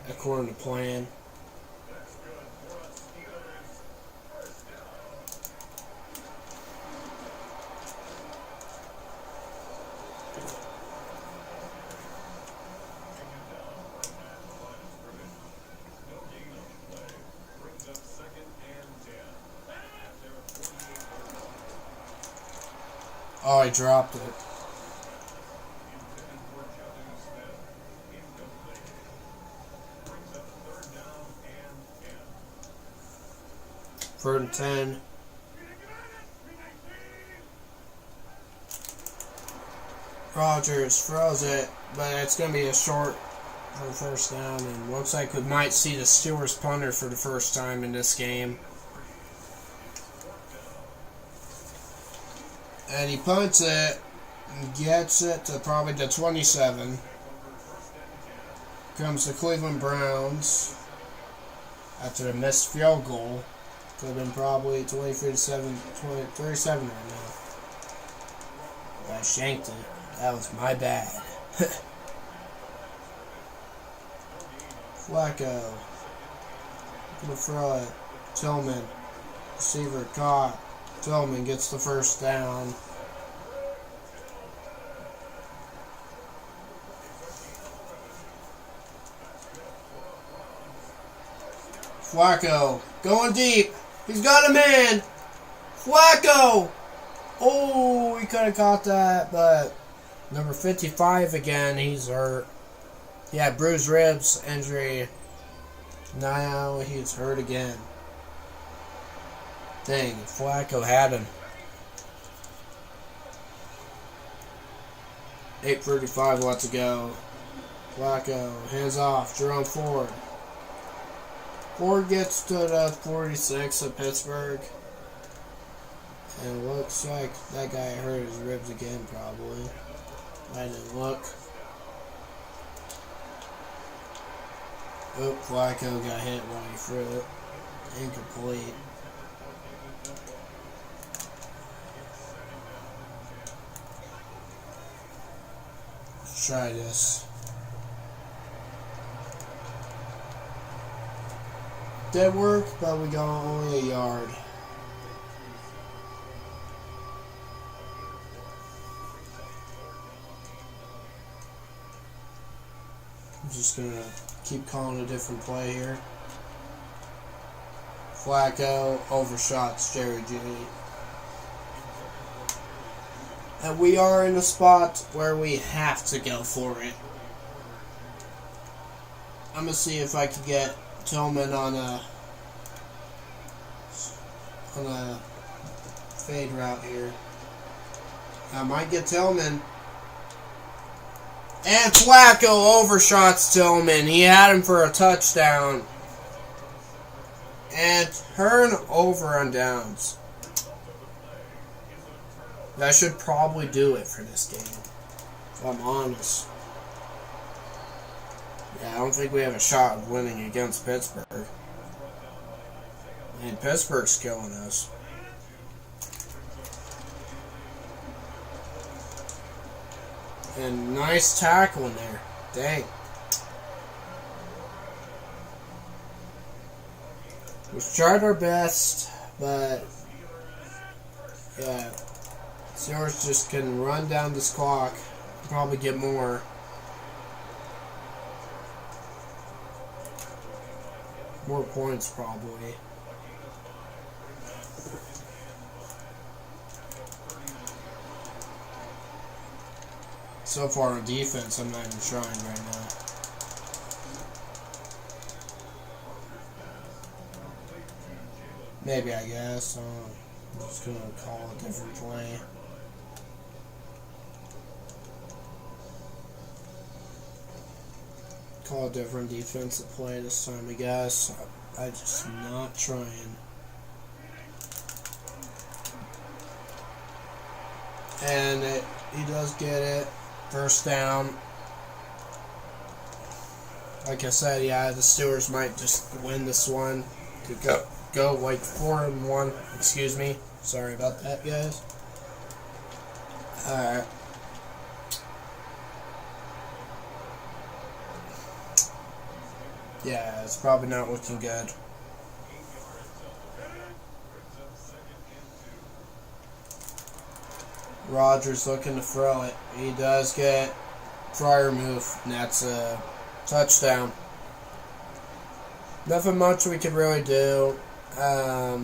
According to plan. Oh, I dropped it. Third and 10. Rodgers throws it, but it's going to be a short for the first down, and looks like we might see the Steelers punter for the first time in this game. And he punts it and gets it to probably the 27. Comes the Cleveland Browns after a missed field goal. Could have been probably 37 right now. I shanked it. That was my bad. Flacco. Gonna throw it. Tillman. Receiver caught. Tillman gets the first down. Flacco going deep. He's got a man. Flacco. Oh, he could have caught that, but number 55 again. He's hurt. Yeah, bruised ribs injury. Now he's hurt again. Dang, Flacco had him. 8:35 left to go. Flacco, hands off. Jerome Ford. Ford gets to the 46 of Pittsburgh. And it looks like that guy hurt his ribs again, probably. I didn't look. Oh, Flacco got hit while he threw it. Incomplete. Let's try this. Did work, but we got only a yard. I'm just gonna keep calling a different play here. Flacco overshots Jerry Judy. And we are in a spot where we have to go for it. I'm gonna see if I can get Tillman on a fade route here. I might get Tillman. And Flacco overshots Tillman. He had him for a touchdown. And turnover on downs. That should probably do it for this game, if I'm honest. Yeah, I don't think we have a shot of winning against Pittsburgh. And Pittsburgh's killing us. And nice tackle in there. Dang. We've tried our best, but yeah. Steelers just can run down this clock. Probably get more. More points, probably. So far on defense, I'm not even trying right now. Maybe, I guess. I'm just going to call a different play. Call a different defensive play this time, I guess. I'm just not trying. And he does get it. First down. Like I said, yeah, the Steelers might just win this one. Could go like 4-1. Excuse me. Sorry about that, guys. Alright. Yeah, it's probably not looking good. Rodgers looking to throw it. He does get prior move, and that's a touchdown. Nothing much we could really do. Yeah,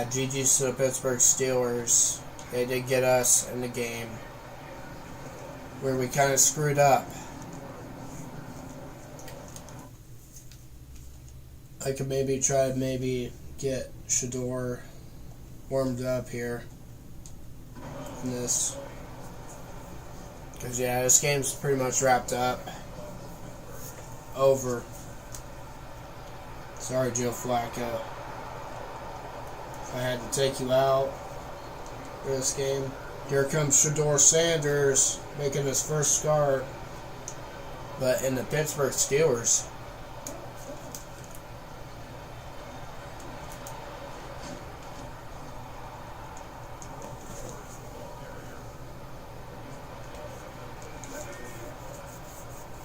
GG's to the Pittsburgh Steelers. They did get us in the game where we kind of screwed up. I could maybe try to get Sheduer warmed up here in this. Because, yeah, this game's pretty much wrapped up. Over. Sorry, Joe Flacco. I had to take you out for this game. Here comes Sheduer Sanders making his first start. But in the Pittsburgh Steelers.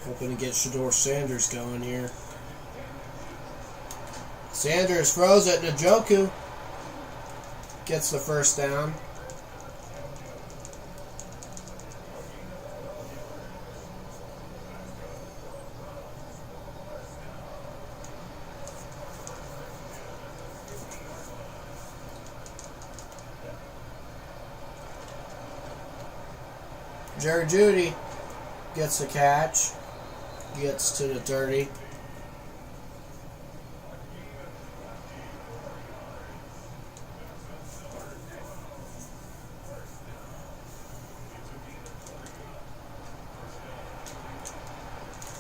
Hoping to get Sheduer Sanders going here. Sanders throws it. Njoku gets the first down. Jerry Jeudy gets the catch. Gets to the 30.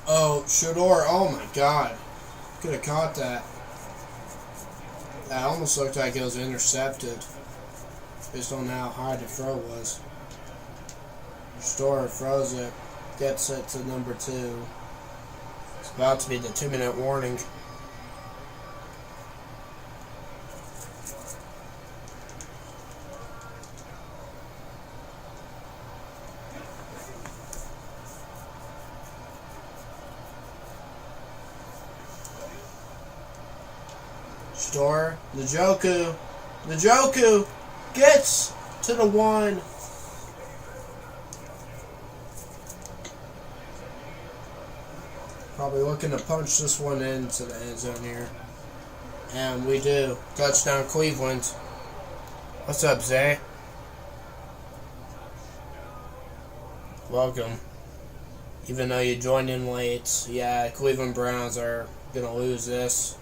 Oh, Sheduer. Oh my God. Could have caught that. That almost looked like it was intercepted. Based on how high the throw was. Sheduer throws it. Gets it to number 2. It's about to be the 2-minute warning. Sheduer, Njoku gets to the 1. Probably looking to punch this one into the end zone here. And we do. Touchdown Cleveland. What's up, Zay? Welcome. Even though you joined in late, yeah, Cleveland Browns are going to lose this.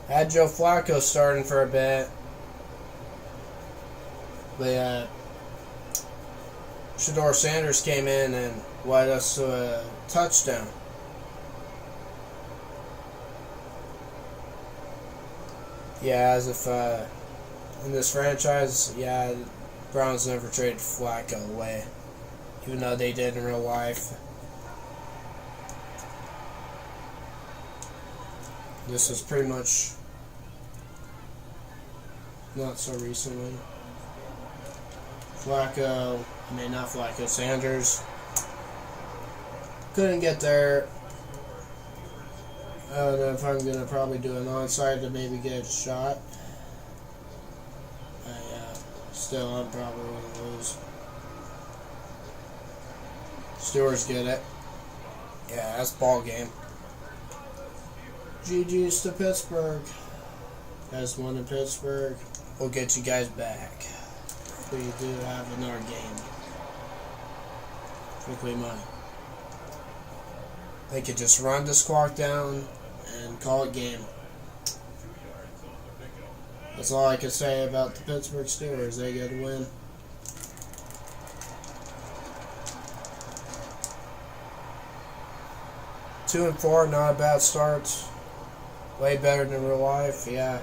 Had Joe Flacco starting for a bit. But Sheduer Sanders came in and led us to a touchdown. Yeah, as if in this franchise, yeah, Browns never traded Flacco away, even though they did in real life. This is pretty much not so recently. Not Flacco, Sanders couldn't get there. I don't know if I'm going to probably do an onside to maybe get a shot. Still, I'm probably going to lose. Steelers get it. Yeah, that's ball game. GG's to Pittsburgh. Guys won in Pittsburgh. We'll get you guys back. We do have another game. I think we might. They could just run the squawk down and call it game. That's all I can say about the Pittsburgh Steelers. They get a win. Two and 4, not a bad start. Way better than real life. Yeah,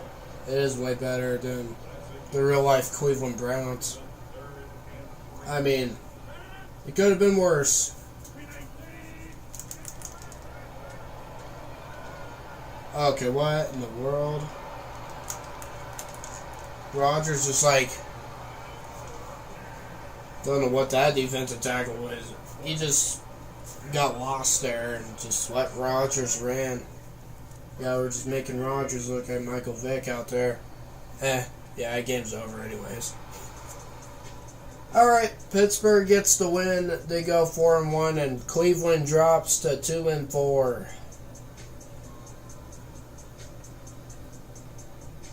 it is way better than the real life Cleveland Browns. I mean, it could have been worse. Okay, what in the world? Rodgers just like, don't know what that defensive tackle was. He just got lost there and just let Rodgers ran. Yeah, we're just making Rodgers look like Michael Vick out there. Yeah, that game's over anyways. Alright, Pittsburgh gets the win. They go 4-1, and Cleveland drops to 2-4.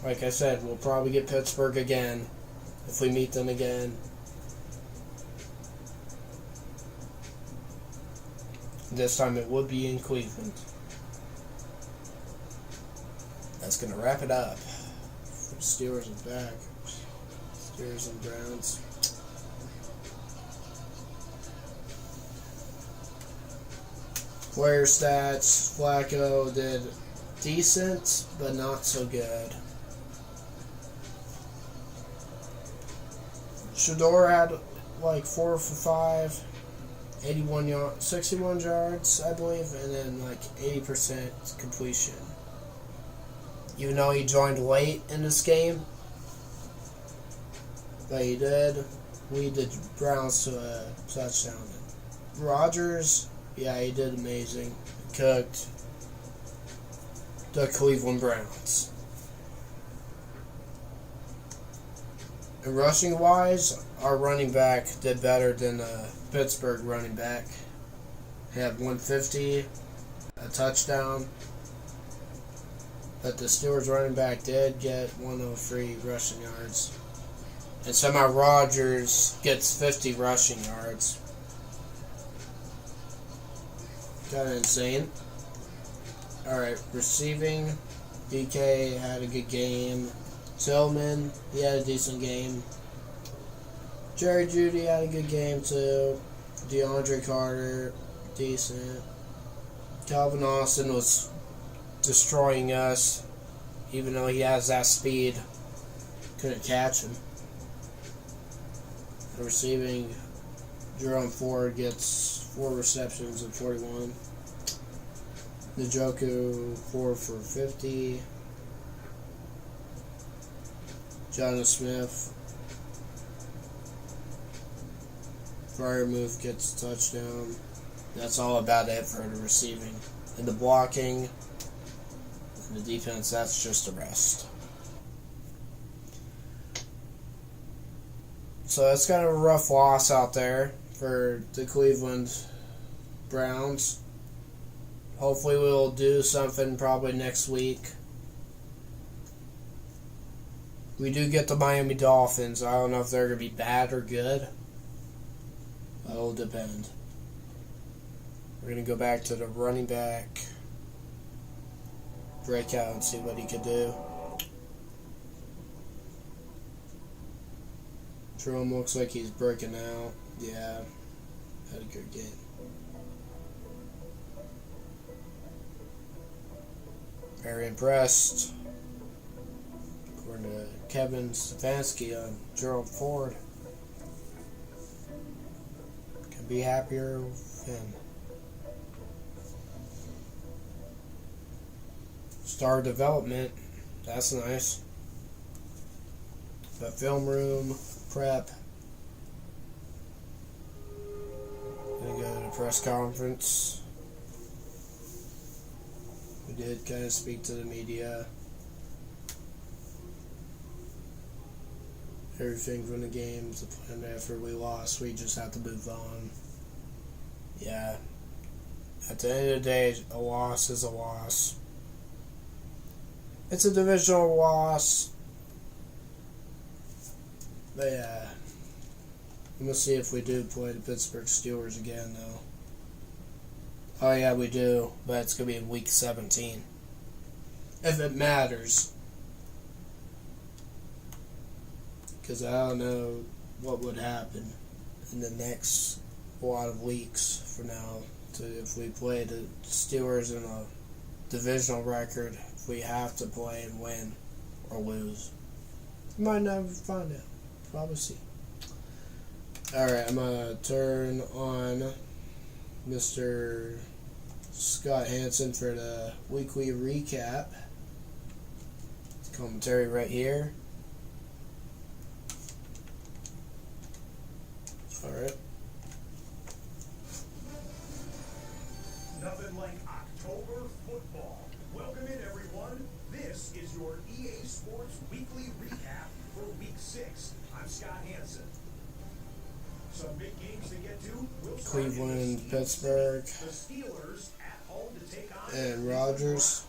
Like I said, we'll probably get Pittsburgh again if we meet them again. This time it would be in Cleveland. That's going to wrap it up. Steelers are back. Steelers and Browns. Player stats. Flacco did decent, but not so good. Sheduer had like 4 for 5, 61 yards, I believe, and then like 80% completion. Even though he joined late in this game, but he did lead the Browns to a touchdown. Rodgers, yeah, he did amazing. Cooked the Cleveland Browns. And rushing wise, our running back did better than the Pittsburgh running back. He had 150, a touchdown. But the Steelers running back did get 103 rushing yards. And somehow Rodgers gets 50 rushing yards. Kind of insane. Alright, receiving. DK had a good game. Tillman, he had a decent game. Jerry Jeudy had a good game too. DeAndre Carter, decent. Calvin Austin was destroying us, even though he has that speed. Couldn't catch him. The receiving, Jerome Ford gets 4 receptions and 41. Njoku 4 for 50. Jonathan Smith, Freiermuth gets a touchdown. That's all about it for the receiving. And the blocking, and the defense, that's just the rest. So it's kind of a rough loss out there for the Cleveland Browns. Hopefully we'll do something probably next week. We do get the Miami Dolphins. I don't know if they're going to be bad or good. It'll depend. We're going to go back to the running back. Break out and see what he could do. Jerome looks like he's breaking out. Yeah, had a good game. Very impressed. According to Kevin Stefanski on Jerome Ford. Can be happier with him. Star development, that's nice. But film room, prep. Gonna go to the press conference. We did kind of speak to the media. Everything from the games, and after we lost, we just have to move on. Yeah. At the end of the day, a loss is a loss. It's a divisional loss. But yeah. I'm gonna see if we do play the Pittsburgh Steelers again, though. Oh yeah, we do, but it's gonna be in week 17. If it matters. Because I don't know what would happen in the next lot of weeks from now. If we play the Steelers in a divisional record, if we have to play and win or lose. We might never find out. Probably see. Alright, I'm going to turn on Mr. Scott Hansen for the weekly recap. Commentary right here. Alright. Nothing like October football. Welcome in, everyone. This is your EA Sports Weekly Recap for Week 6. I'm Scott Hansen. Some big games to get to. We'll Cleveland, Pittsburgh, the Steelers at home to take on and Rodgers.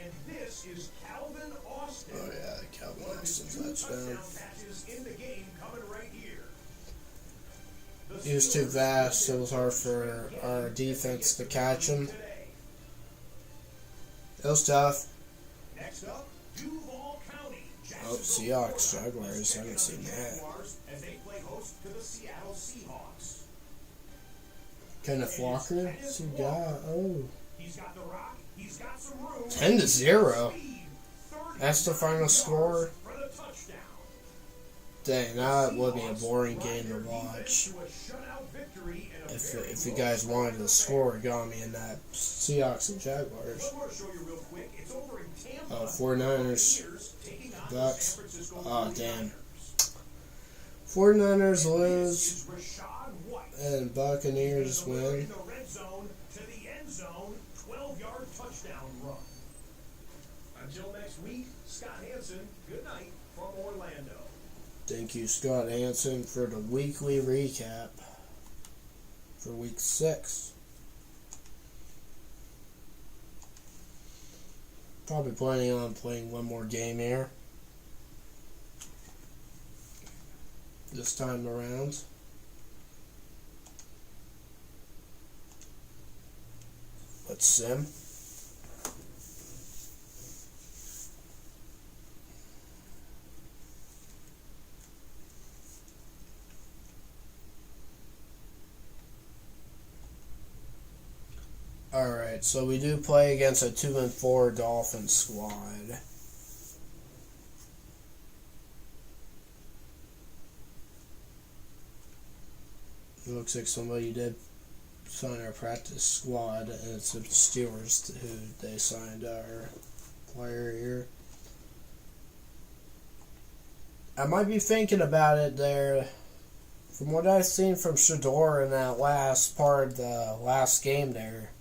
And this is Calvin Austin. Oh yeah, Calvin Austin touchdown. Patches in the game coming right here. He was too fast, so it was hard for our defense to catch him. It was tough. Next up, Duval County. Oh, Seahawks, Jaguars. I haven't seen that. As they play host to the Seattle Seahawks. Kenneth Walker? What's he got? Oh. He's got the rock. He's got some room. 10-0. That's the final score. For the touchdown. Dang, that would be a boring game to watch. If you guys wanted to score, got me in that Seahawks and Jaguars. 49ers, Bucks. Oh, damn. 49ers lose, and Buccaneers win. Until next week, Scott Hansen, good night from Orlando. Thank you, Scott Hansen, for the weekly recap for week 6. Probably planning on playing one more game here this time around. Let's sim. Alright, so we do play against a 2-4 Dolphins squad. It looks like somebody did sign our practice squad, and it's the Steelers who they signed our player here. I might be thinking about it there. From what I've seen from Sheduer in that last part of the last game there,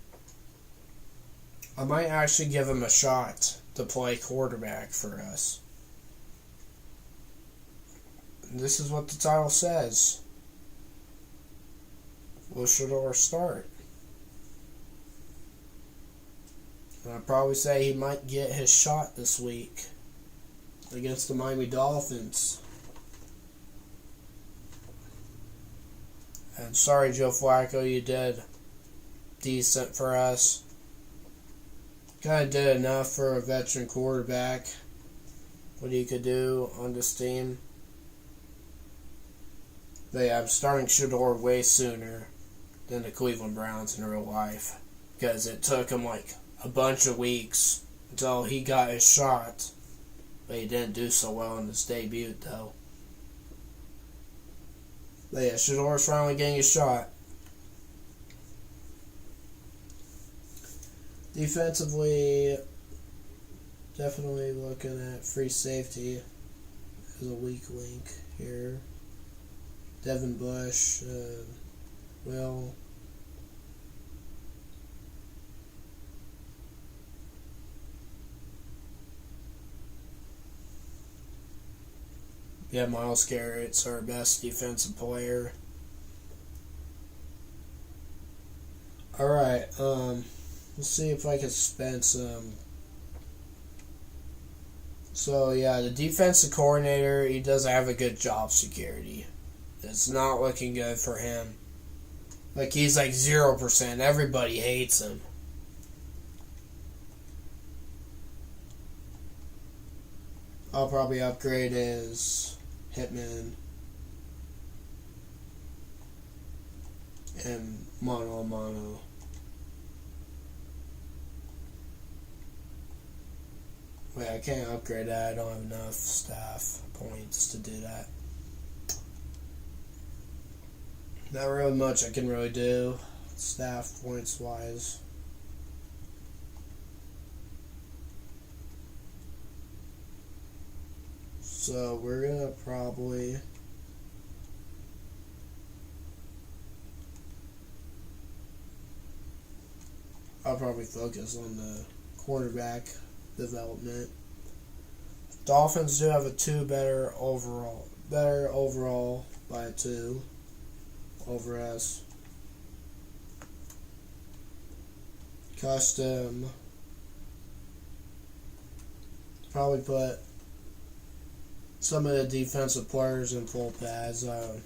I might actually give him a shot to play quarterback for us. And this is what the title says. Will Sheduer start? And I'd probably say he might get his shot this week against the Miami Dolphins. And sorry, Joe Flacco, you did decent for us. Kind of did enough for a veteran quarterback. What he could do on this team. But yeah, I'm starting Sheduer way sooner than the Cleveland Browns in real life. Because it took him like a bunch of weeks until he got his shot. But he didn't do so well in his debut, though. But yeah, Sheduer's finally getting his shot. Defensively, definitely looking at free safety as a weak link here. Devin Bush, Will. Yeah, Myles Garrett's our best defensive player. Alright, let's see if I can spend some. So, yeah, the defensive coordinator, he does have a good job security. It's not looking good for him. Like, he's like 0%. Everybody hates him. I'll probably upgrade his Hitman and Mono a Mono. Wait, I can't upgrade that. I don't have enough staff points to do that. Not really much I can really do, staff points wise. So we're gonna probably I'll probably focus on the quarterback development. Dolphins do have a 2 better overall by 2 over us. Custom. Probably put some of the defensive players in full pads. Or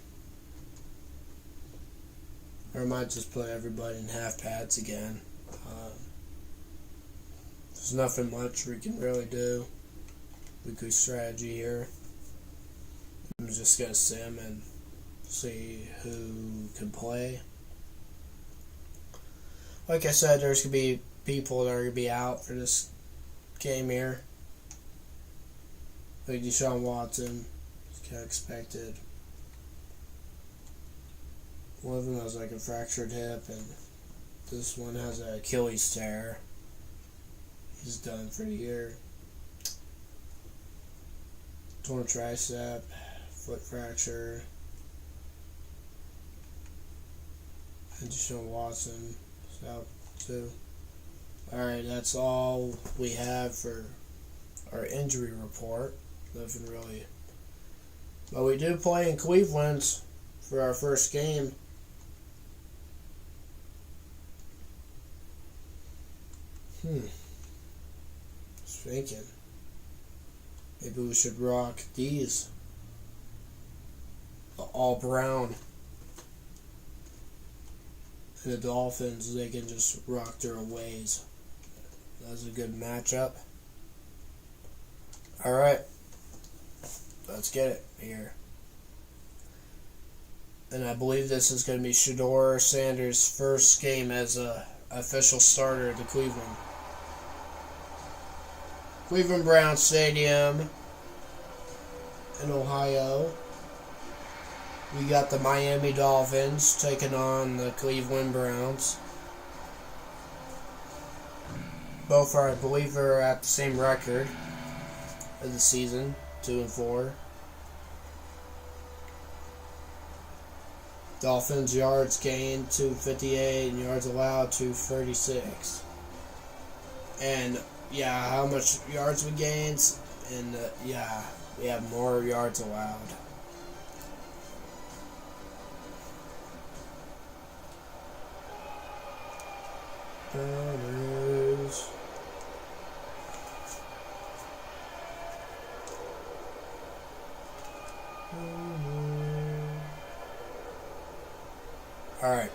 I might just put everybody in half pads again. There's nothing much we can really do. Weekly strategy here. I'm just gonna sim and see who can play. Like I said, there's gonna be people that are gonna be out for this game here. Like Deshaun Watson, it's kind of expected. One of them has like a fractured hip, and this one has an Achilles tear. He's done for the year. Torn tricep, foot fracture. And Deshaun Watson is out too. Alright, that's all we have for our injury report. Nothing really. But we do play in Cleveland for our first game. Just thinking. Maybe we should rock these. The all brown. And the Dolphins, they can just rock their ways. That's a good matchup. Alright. Let's get it here. And I believe this is going to be Sheduer Sanders' first game as a official starter at the Cleveland Browns Stadium in Ohio. We got the Miami Dolphins taking on the Cleveland Browns. Both are, I believe, are at the same record of the season, 2-4. Dolphins yards gained 258 and yards allowed 236. And yeah, how much yards we gained, and yeah, we have more yards allowed. Burners. Alright.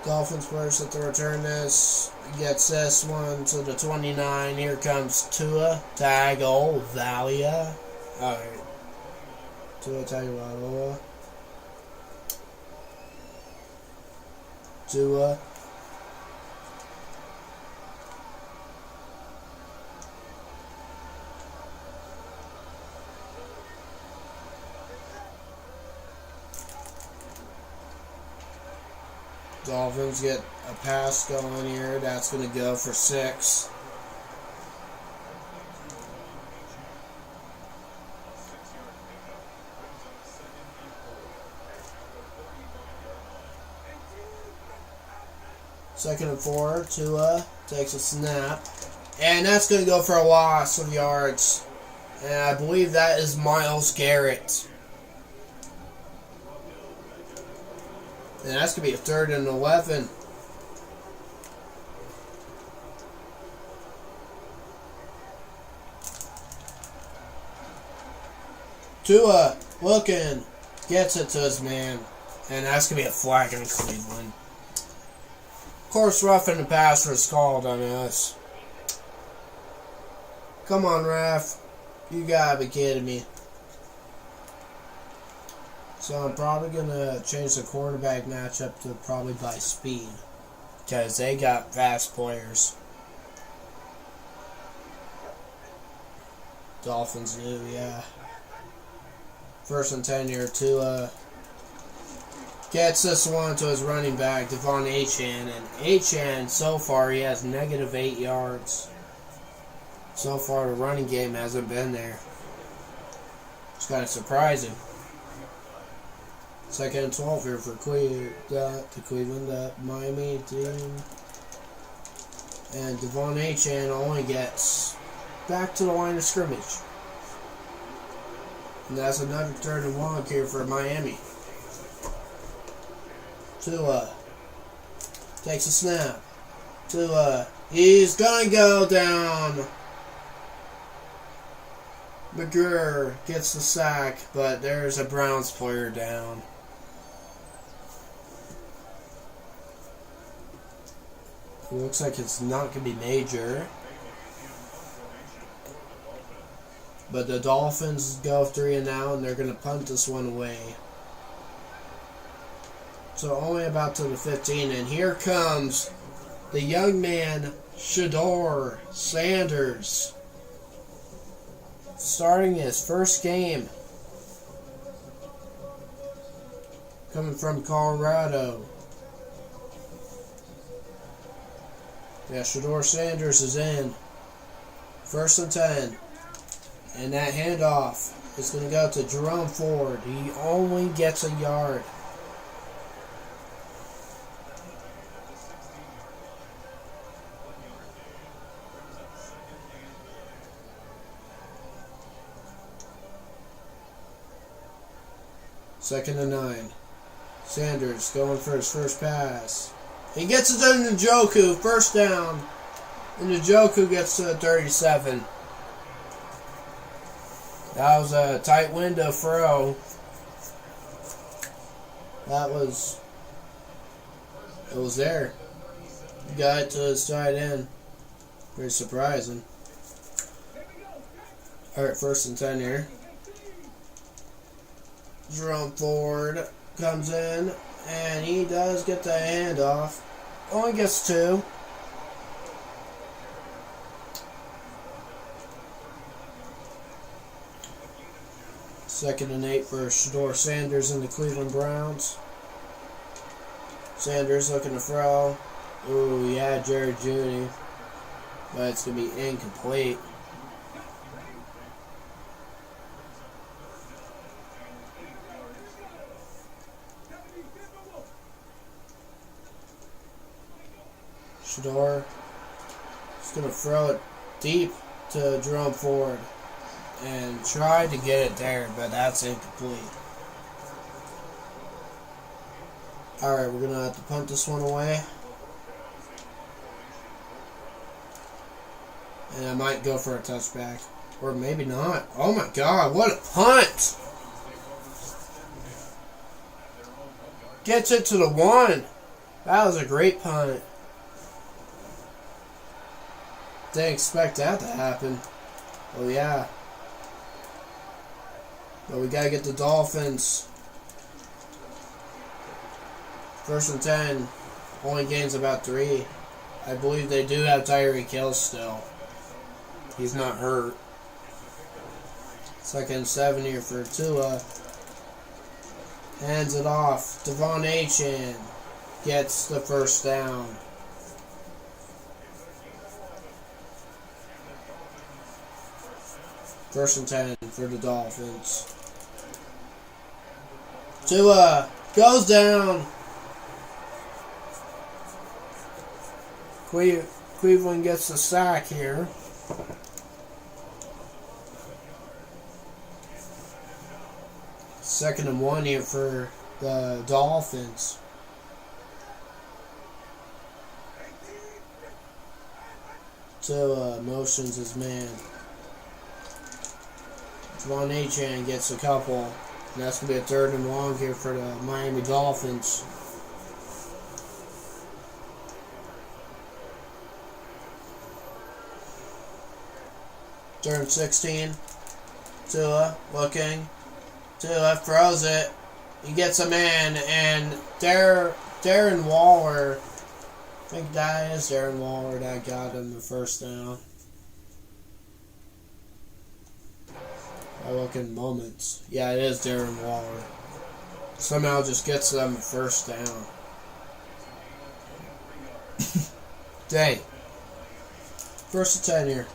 Dolphins first to return this. Gets this one to the 29. Here comes Tua Tagovailoa. Alright. Tua Tagovailoa. Tua. Dolphins get a pass going here. That's going to go for 6. Second and 4. Tua takes a snap. And that's going to go for a loss of yards. And I believe that is Myles Garrett. And that's going to be a 3rd and 11. Tua looking. Gets it to his man. And that's going to be a flag in Cleveland. Of course, roughing the passer is called on us. Come on, ref. You gotta be kidding me. So I'm probably going to change the quarterback matchup to probably by speed. Because they got fast players. Dolphins do, yeah. 1st and 10 here. Tua gets this one to his running back, Devon Achane. And Achane, so far, he has -8 yards. So far, the running game hasn't been there. It's kind of surprising. 2nd and 12 here for Cleveland, Miami team. And Devon Achane only gets back to the line of scrimmage. And that's another 3rd and 1 here for Miami. Tua takes a snap. Tua, he's gonna go down. McGurr gets the sack, but there's a Browns player down. It looks like it's not going to be major. But the Dolphins go 3 and out, and they're going to punt this one away. So only about to the 15, and here comes the young man, Sheduer Sanders. Starting his first game. Coming from Colorado. Yeah, Sheduer Sanders is in. 1st and 10. And that handoff is going to go to Jerome Ford. He only gets a yard. Second and 9. Sanders going for his first pass. He gets it to Njoku. First down. And Njoku gets to 37. That was a tight window throw. It was there. Got it to his tight end. Very surprising. Alright, 1st and 10 here. Jerome Ford comes in, and he does get the handoff. Only gets 2. Second and 8 for Sheduer Sanders and the Cleveland Browns. Sanders looking to throw. Ooh, yeah, Jared Judy. But it's going to be incomplete. Sheduer is going to throw it deep to Jerome Ford and try to get it there, but that's incomplete. Alright, we're going to have to punt this one away. And I might go for a touchback. Or maybe not. Oh my god, what a punt! Gets it to the 1. That was a great punt. Didn't expect that to happen. Oh yeah. But we gotta get the Dolphins. 1st and 10. Only gains about 3. I believe they do have Tyreek Hill still. He's not hurt. 2nd and 7 here for Tua. Hands it off. Devon Achane gets the first down. First and 10 for the Dolphins. Tua goes down. Cleveland gets the sack here. Second and 1 here for the Dolphins. Tua motions his man. Devon Achane gets a couple. And that's going to be a 3rd and long here for the Miami Dolphins. Third and 16. Tua looking. Tua throws it. He gets a man, and Darren Waller, I think that is Darren Waller that got him the first down. I look in moments. Yeah, it is Darren Waller. Somehow just gets them the first down. Dang. First and 10 here.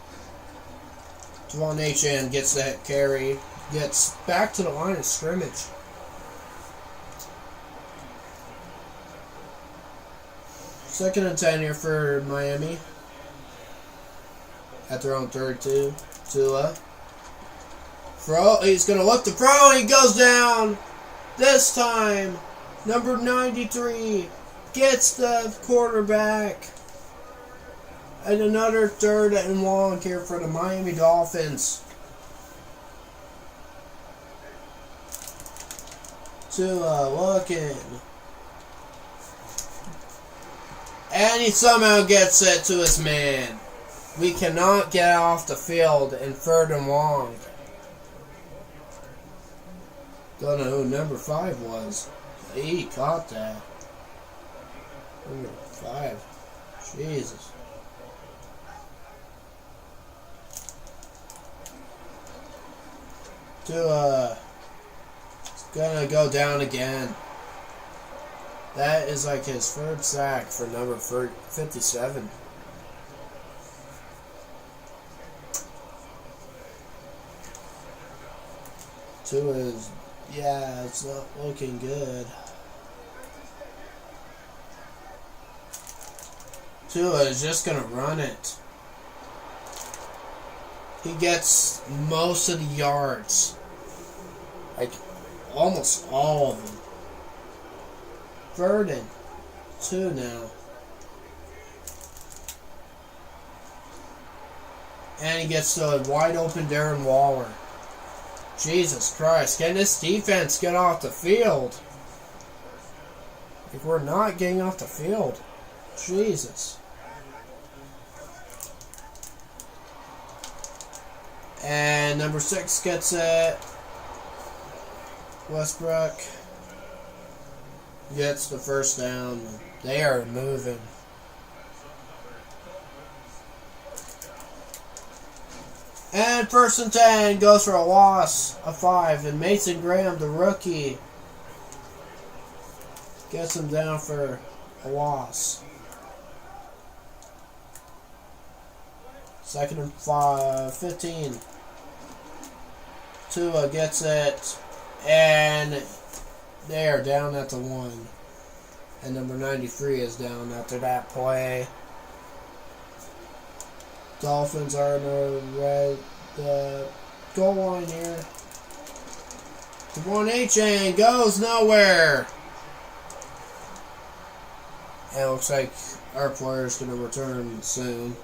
Devon H.N. gets that carry. Gets back to the line of scrimmage. Second and 10 here for Miami. At their own 32. Tua. Throw. He's going to look to throw. He goes down. This time, number 93 gets the quarterback. And another 3rd and long here for the Miami Dolphins. Tua looking. And he somehow gets it to his man. We cannot get off the field in 3rd and long. Don't know who number 5 was. He caught that. Number 5. Jesus. It's gonna go down again. That is like his 3rd sack for number 57. Tua is, yeah, it's not looking good. Tua is just gonna run it. He gets most of the yards. Like, almost all of them. 3rd and 2 now. And he gets the wide open Darren Waller. Jesus Christ, can this defense get off the field? If we're not getting off the field. Jesus. And number 6 gets it. Westbrook gets the first down. They are moving. And 1st and 10 goes for a loss of 5. And Mason Graham, the rookie, gets him down for a loss. 2nd and 15. Tua gets it. And they are down at the 1. And number 93 is down after that play. Dolphins are in the goal line here. Devon H.N. goes nowhere. And it looks like our player's going to return soon.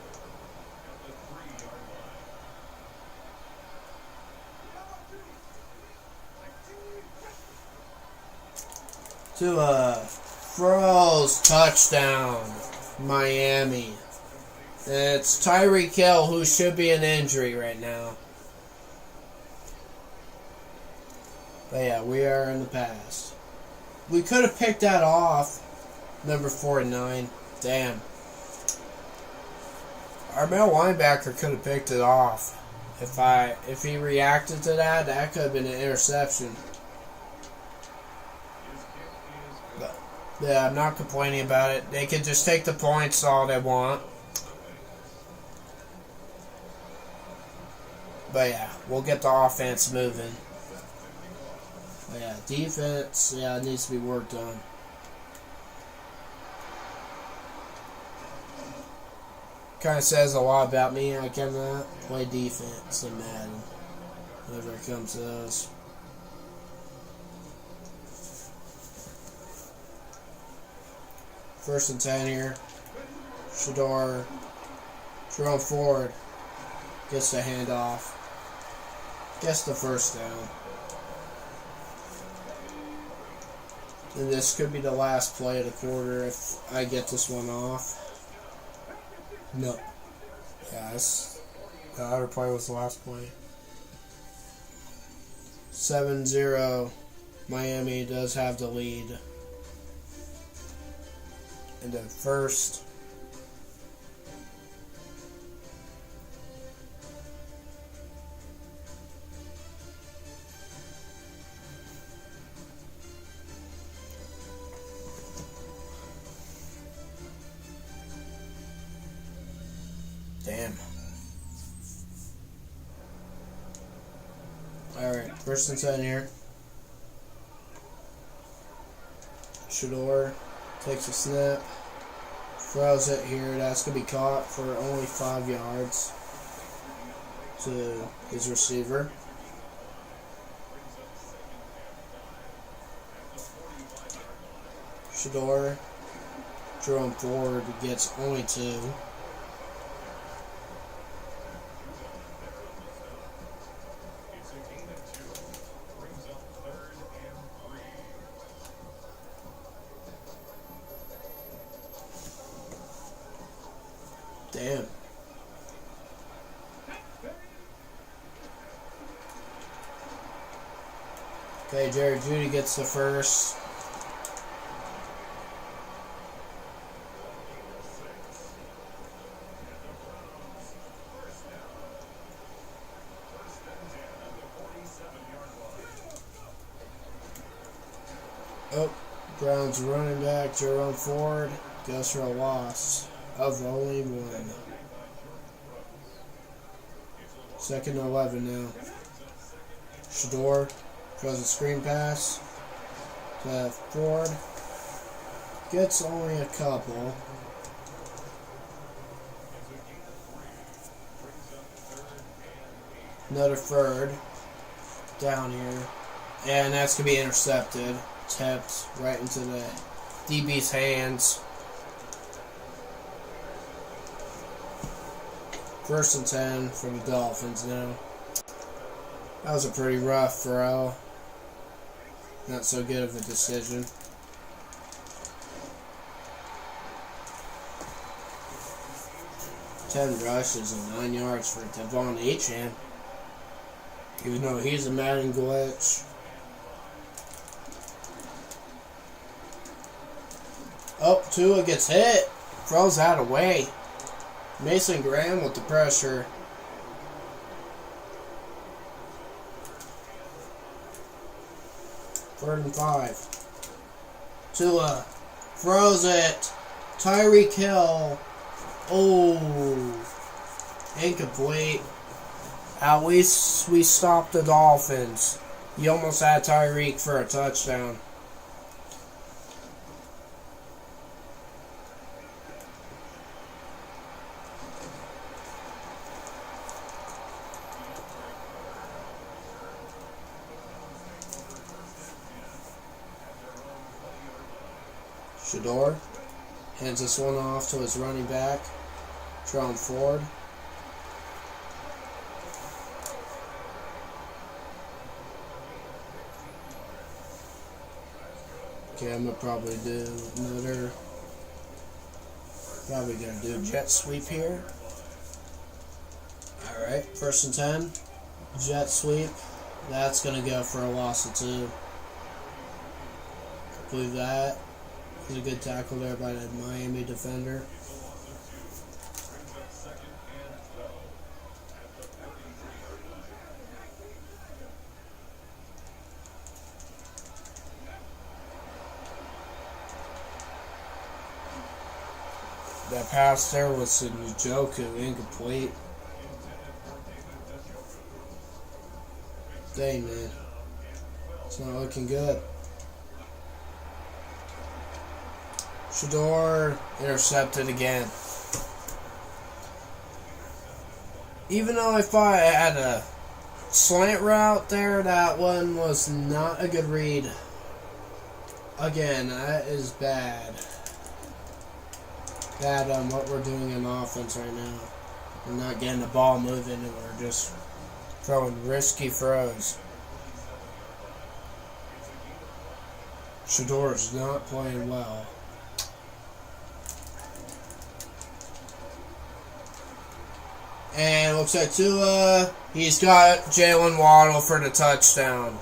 Tua throws touchdown, Miami. It's Tyreek Hill who should be an injury right now. But yeah, we are in the past. We could have picked that off. Number 49. Damn. Our middle linebacker could have picked it off. If he reacted to that, that could have been an interception. But yeah, I'm not complaining about it. They can just take the points all they want. But yeah, we'll get the offense moving. But yeah, defense, yeah, it needs to be worked on. Kind of says a lot about me. I cannot play defense in Madden whenever it comes to those. First and 10 here. Sheduer, Jerome Ford gets the handoff. Gets the first down. And this could be the last play of the quarter if I get this one off. No. Yes. The other play was the last play. 7-0. Miami does have the lead. In the first. Damn. Alright, first and 10 here. Sheduer takes a snap. Throws it here. That's going to be caught for only 5 yards to his receiver. Sheduer, throwing forward, gets only 2. Damn. Okay, Jerry Jeudy gets the first. Oh, Browns running back Jerome Ford goes for a loss of only 1. Second and 11 now. Sheduer throws a screen pass to Ford. Gets only a couple. Another third down here. And that's going to be intercepted. Tipped right into the DB's hands. First and 10 for the Dolphins now. That was a pretty rough throw. Not so good of a decision. Ten rushes and 9 yards for Devon Achane. Even though he's a Madden glitch. Oh, Tua gets hit. Throws that away. Mason Graham with the pressure. Third and 5. Tua throws it. Tyreek Hill. Oh. Incomplete. At least we stopped the Dolphins. You almost had Tyreek for a touchdown. Sheduer hands this one off to his running back, Jerome Ford. Okay, I'm gonna probably do another. Probably gonna do a jet sweep here. Alright, first and 10. Jet sweep. That's gonna go for a loss of 2. I believe that. Was a good tackle there by the Miami defender. That pass there was to Njoku, incomplete. Dang, man. It's not looking good. Sheduer intercepted again. Even though I thought I had a slant route there, that one was not a good read. Again, that is bad. Bad on what we're doing in offense right now. We're not getting the ball moving and we're just throwing risky throws. Sheduer is not playing well. And looks like he's got Jalen Waddle for the touchdown.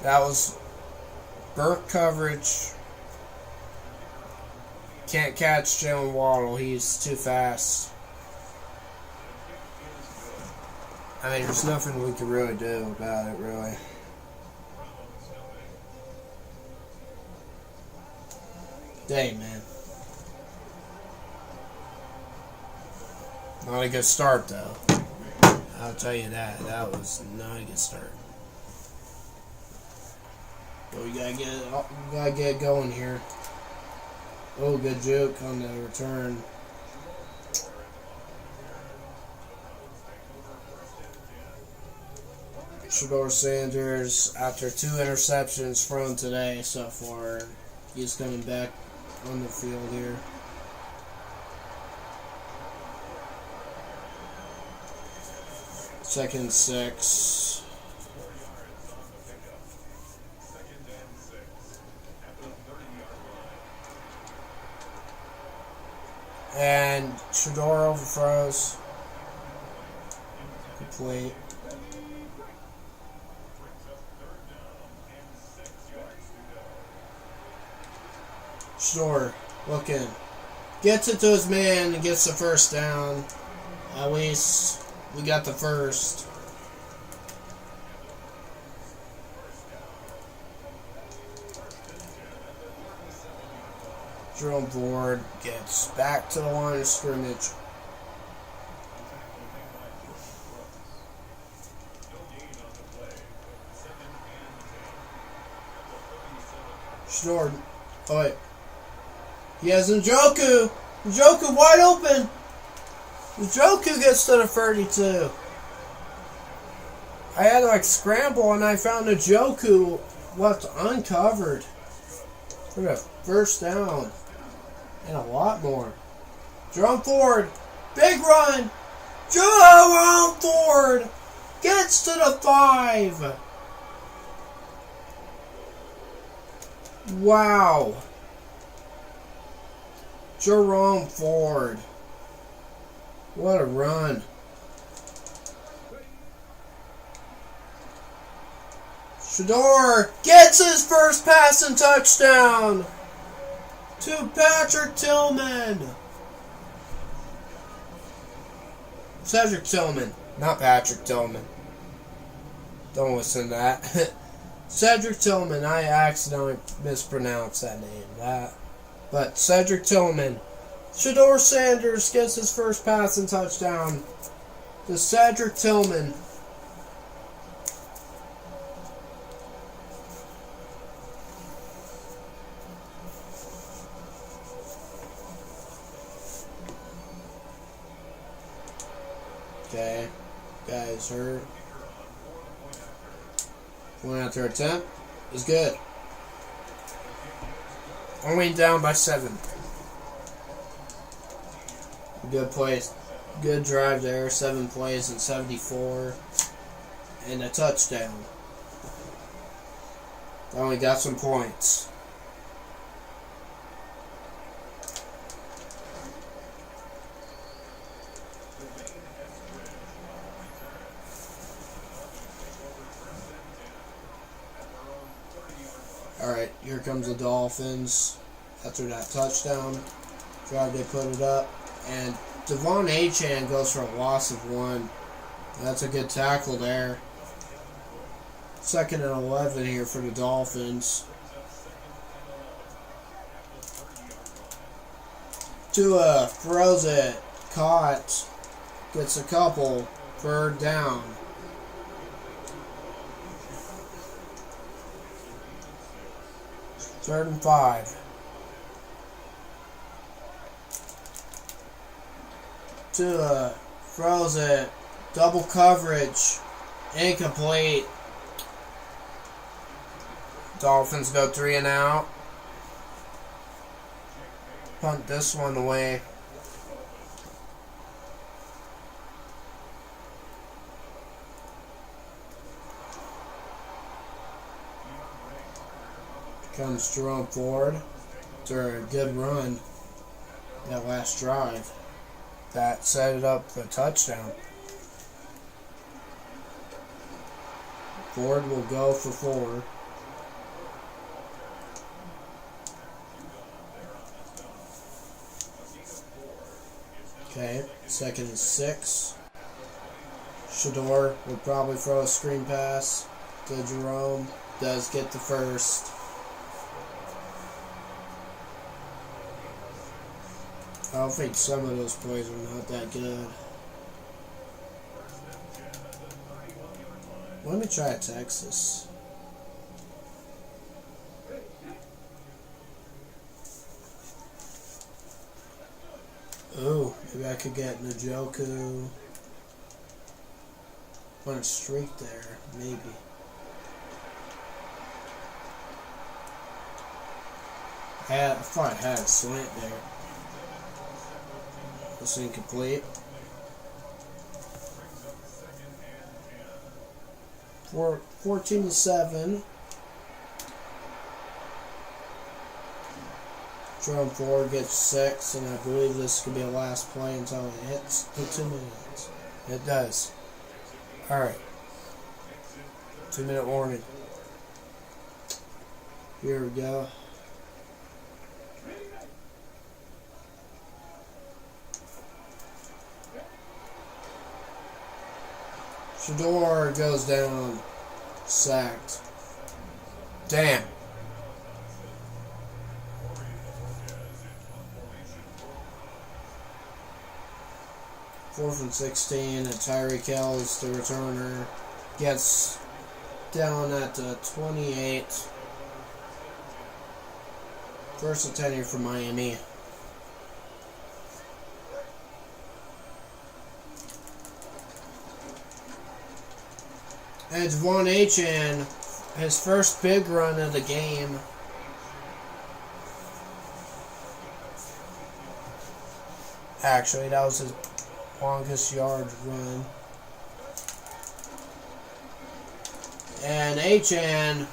That was burnt coverage. Can't catch Jalen Waddle. He's too fast. I mean, there's nothing we can really do about it, really. Dang, man. Not a good start, though. I'll tell you that. That was not a good start. But we gotta get it going here. Oh, good juke on the return. Sheduer Sanders, after 2 interceptions from today so far, he's coming back on the field here. Second and 6. And Sheduer overthrows. Complete. Sheduer looking. Gets it to his man and gets the first down. At least we got the first. Jerome Ford gets back to the line of scrimmage. Sheduer. Oh wait. He has Njoku. Njoku wide open. Njoku gets to the 32. I had to scramble and I found Njoku left uncovered for the first down. And a lot more. Jerome Ford. Big run. Jerome Ford gets to the 5. Wow. Jerome Ford. What a run. Sheduer gets his first passing touchdown to Patrick Tillman. Cedric Tillman, not Patrick Tillman. Don't listen to that. Cedric Tillman, I accidentally mispronounced that name. But Cedric Tillman. Sheduer Sanders gets his first passing touchdown to Cedric Tillman. Okay, guys hurt. Point after attempt is good. Only down by 7. Good plays. Good drive there. 7 plays and 74. And a touchdown. Only got some points. Alright, here comes the Dolphins. After that touchdown drive, they put it up. And Devon Achane goes for a loss of 1. That's a good tackle there. 2nd and 11 here for the Dolphins. Tua throws it. Caught. Gets a couple. 3rd down. Third and 5. Tua throws it. Double coverage. Incomplete. Dolphins go 3 and out. Punt this one away. comes Jerome Ford after a good run that last drive. That set it up for a touchdown. Ford will go for 4. Okay, 2nd and 6. Sheduer would probably throw a screen pass to Jerome. Does get the first. I don't think some of those plays are not that good. Let me try Texas. Oh, maybe I could get Njoku on a streak there, maybe. I thought I had a slant there. It's incomplete. 14-7. Jerome Ford gets 6, and I believe this could be a last play until it hits the 2 minutes. It does. Alright. 2-minute warning. Here we go. Sheduer goes down. Sacked. Damn. Fourth and 16, and Tyreek Hill is the returner. Gets down at the 28. First and 10 here for Miami. And Devon Achane, his first big run of the game. Actually, that was his longest yard run. And Achane,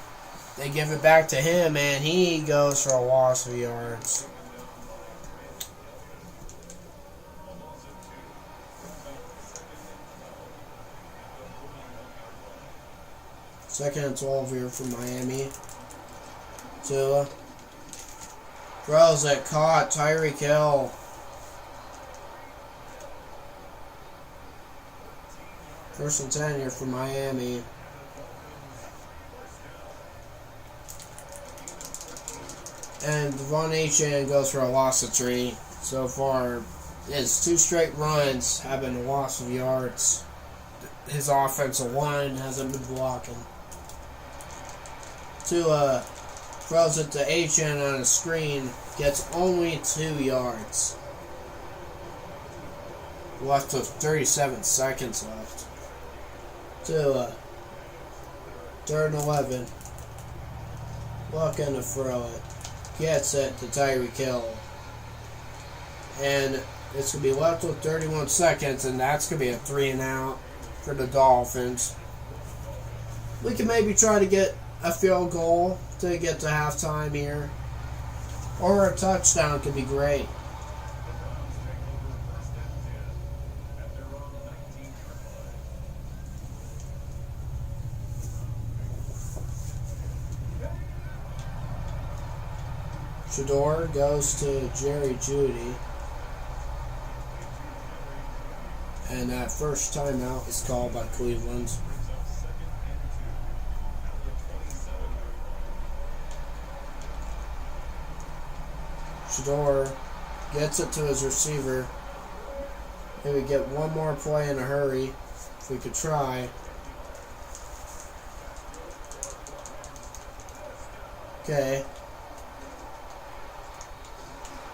they give it back to him, and he goes for a loss of yards. Second and 12 here for Miami. Tua throws it, caught. Tyreek Hill. First and 10 here for Miami. And Devon Achane goes for a loss of 3. So far, his 2 straight runs have been a loss of yards. His offensive line hasn't been blocking. Tua throws it to Achane on a screen. Gets only 2 yards. Left with 37 seconds left. Tua. 3rd and 11. Looking to throw it. Gets it to Tyreek Hill. And it's going to be left with 31 seconds, and that's going to be a 3 and out for the Dolphins. We can maybe try to get a field goal to get to halftime here. Or a touchdown could be great. Sheduer goes to Jerry Jeudy. And that first timeout is called by Cleveland. Sheduer gets it to his receiver. Maybe get one more play in a hurry, if we could try. Okay.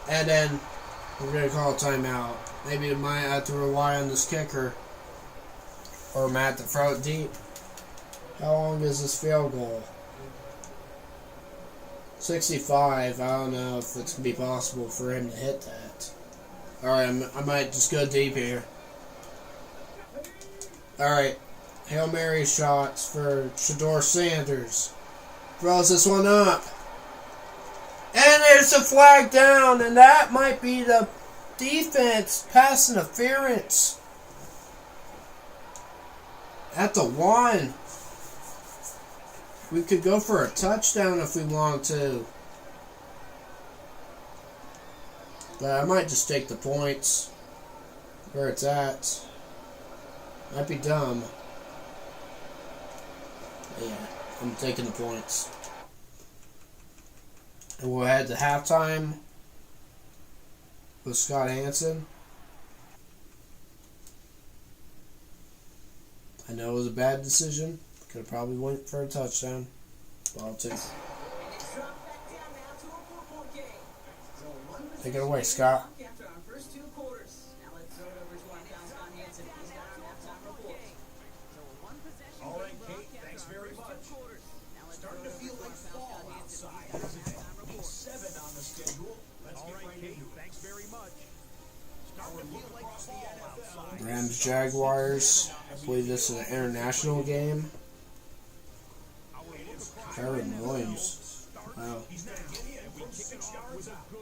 And then we're going to call a timeout. Maybe we might have to rely on this kicker. Or we might have to throw it deep. How long is this field goal? 65. I don't know if it's going to be possible for him to hit that. Alright, I might just go deep here. Alright. Hail Mary shots for Sheduer Sanders. Throws this one up. And there's a flag down, and that might be the defense pass interference at the 1. We could go for a touchdown if we want to. But I might just take the points where it's at. Might be dumb. Yeah, I'm taking the points. And we'll head to halftime with Scott Hansen. I know it was a bad decision. Could have probably went for a touchdown. But I'll take it. Take it away, Scott. All right, Kate, thanks very much. Starting to feel like fall outside, isn't it? Week 7 on the schedule. Let's get right into it. Thanks very much. Starting to feel like fall outside. Rams Jaguars. I believe this is an international game. Kyron Williams. Wow.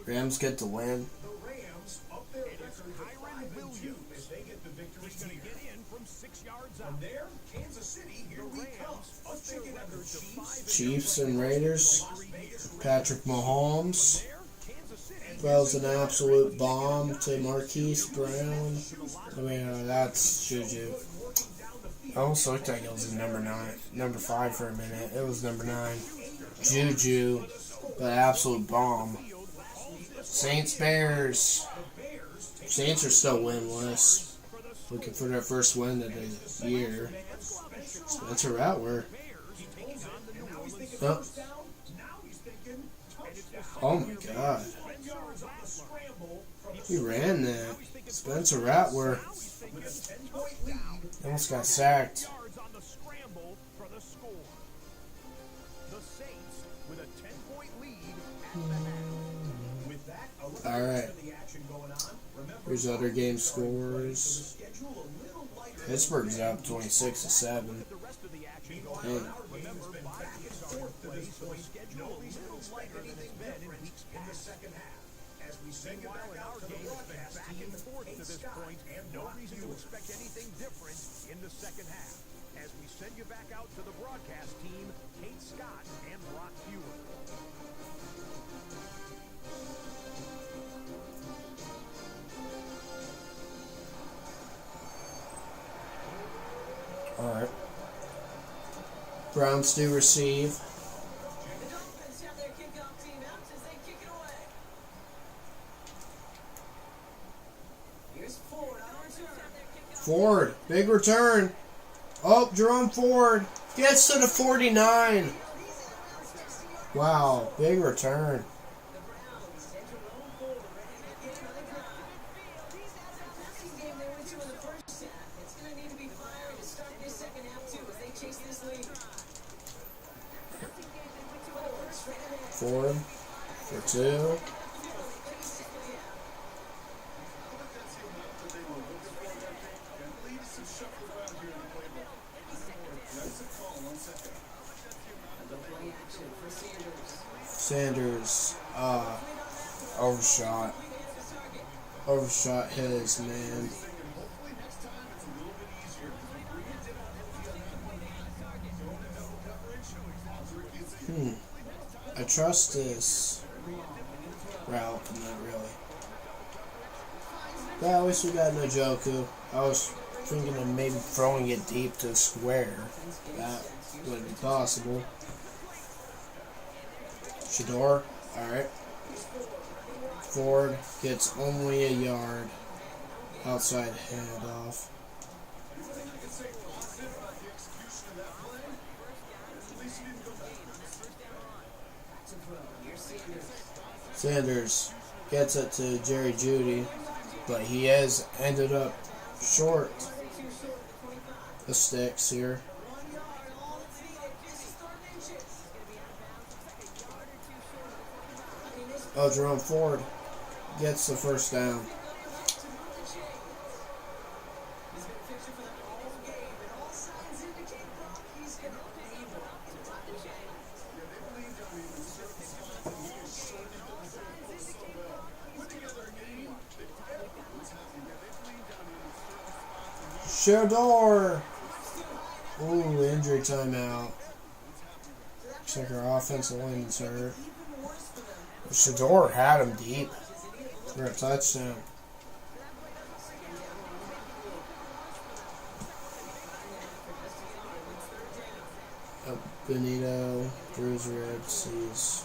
Rams get the win. The Rams up their record to 5-2 if they get the victory here. From there, Kansas City, here we come. Us taking on the Chiefs and Raiders. Patrick Mahomes throws an absolute bomb to Marquise Brown. I mean, that's Juju. I almost looked like it was number 5 for a minute. It was number 9. Juju, the absolute bomb. Saints Bears. Saints are still winless. Looking for their first win of the year. Spencer Rattler. Oh. Oh my God. He ran that. Spencer Rattler. Almost got sacked. Alright. Here's other game scores. Pittsburgh's up 26-7. Hey. As we send you back out to the broadcast team, Kate Scott and no reason to expect anything different in the second half. As we send you back out to the broadcast team, Kate Scott and Brock Hewer. Alright. Browns do receive. Ford, big return. Oh, Jerome Ford gets to the 49. Wow, big return. Ford for 2. Sanders, overshot. Overshot his man. I trust this route, but not really. But at least we got Njoku. I was thinking of maybe throwing it deep to square. That would be possible. Sheduer, alright. Ford gets only a yard. Outside handoff. Sanders gets it to Jerry Jeudy, but he has ended up short the sticks here. Oh, Jerome Ford gets the first down. Sheduer. Ooh, injury timeout. Looks like our offensive line's hurt. Sheduer had him deep for a touchdown. Benito, bruised ribs, he's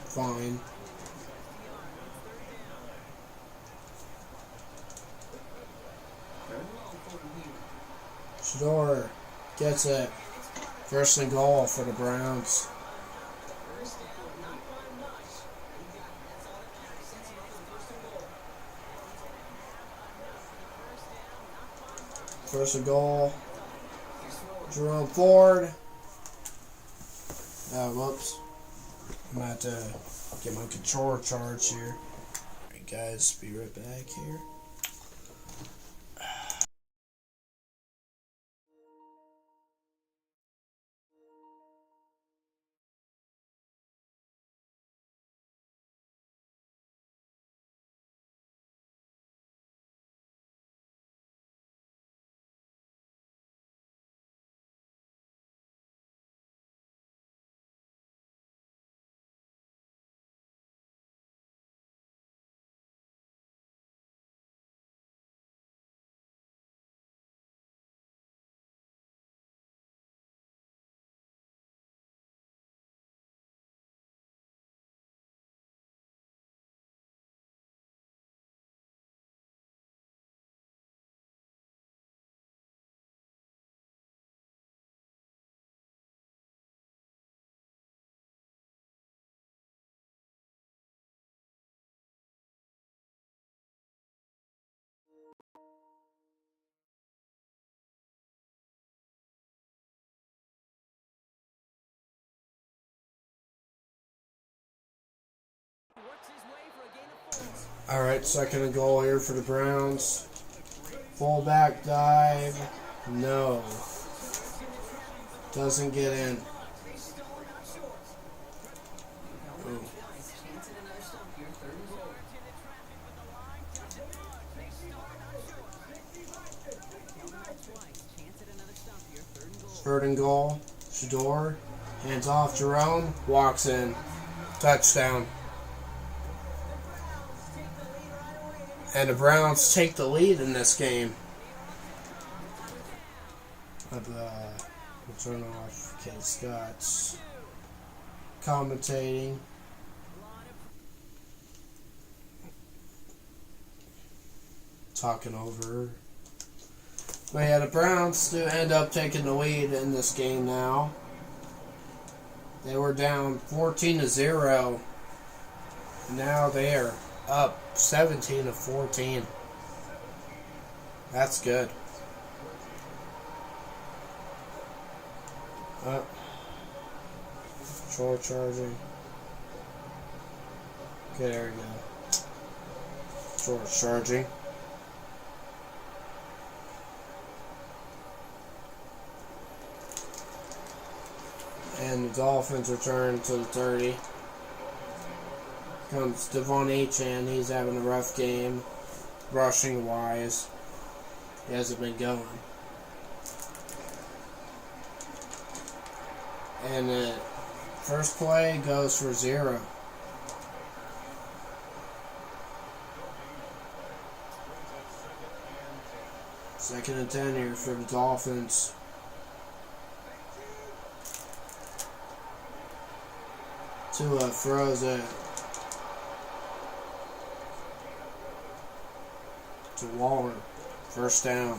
fine. Sheduer gets it. First and goal for the Browns. First and goal. Jerome Ford. Whoops. I'm going to have to get my controller charged here. Alright guys, be right back here. Alright, second and goal here for the Browns. Fullback dive. No. Doesn't get in. Ooh. Third and goal. Sheduer. Hands off Jerome. Walks in. Touchdown. And the Browns take the lead in this game. We'll turn off Kate Scott's commentating. Talking over. But yeah, the Browns do end up taking the lead in this game now. They were down 14-0. Now they are up 17-14. That's good. Control charging. Okay, there we go. Control charging. And the Dolphins return to the 30. Comes Devon Achane. He's having a rough game, rushing wise. He hasn't been going. And the first play goes for 0. Second and 10 here for the Dolphins. Tua throws it to Waller. First down.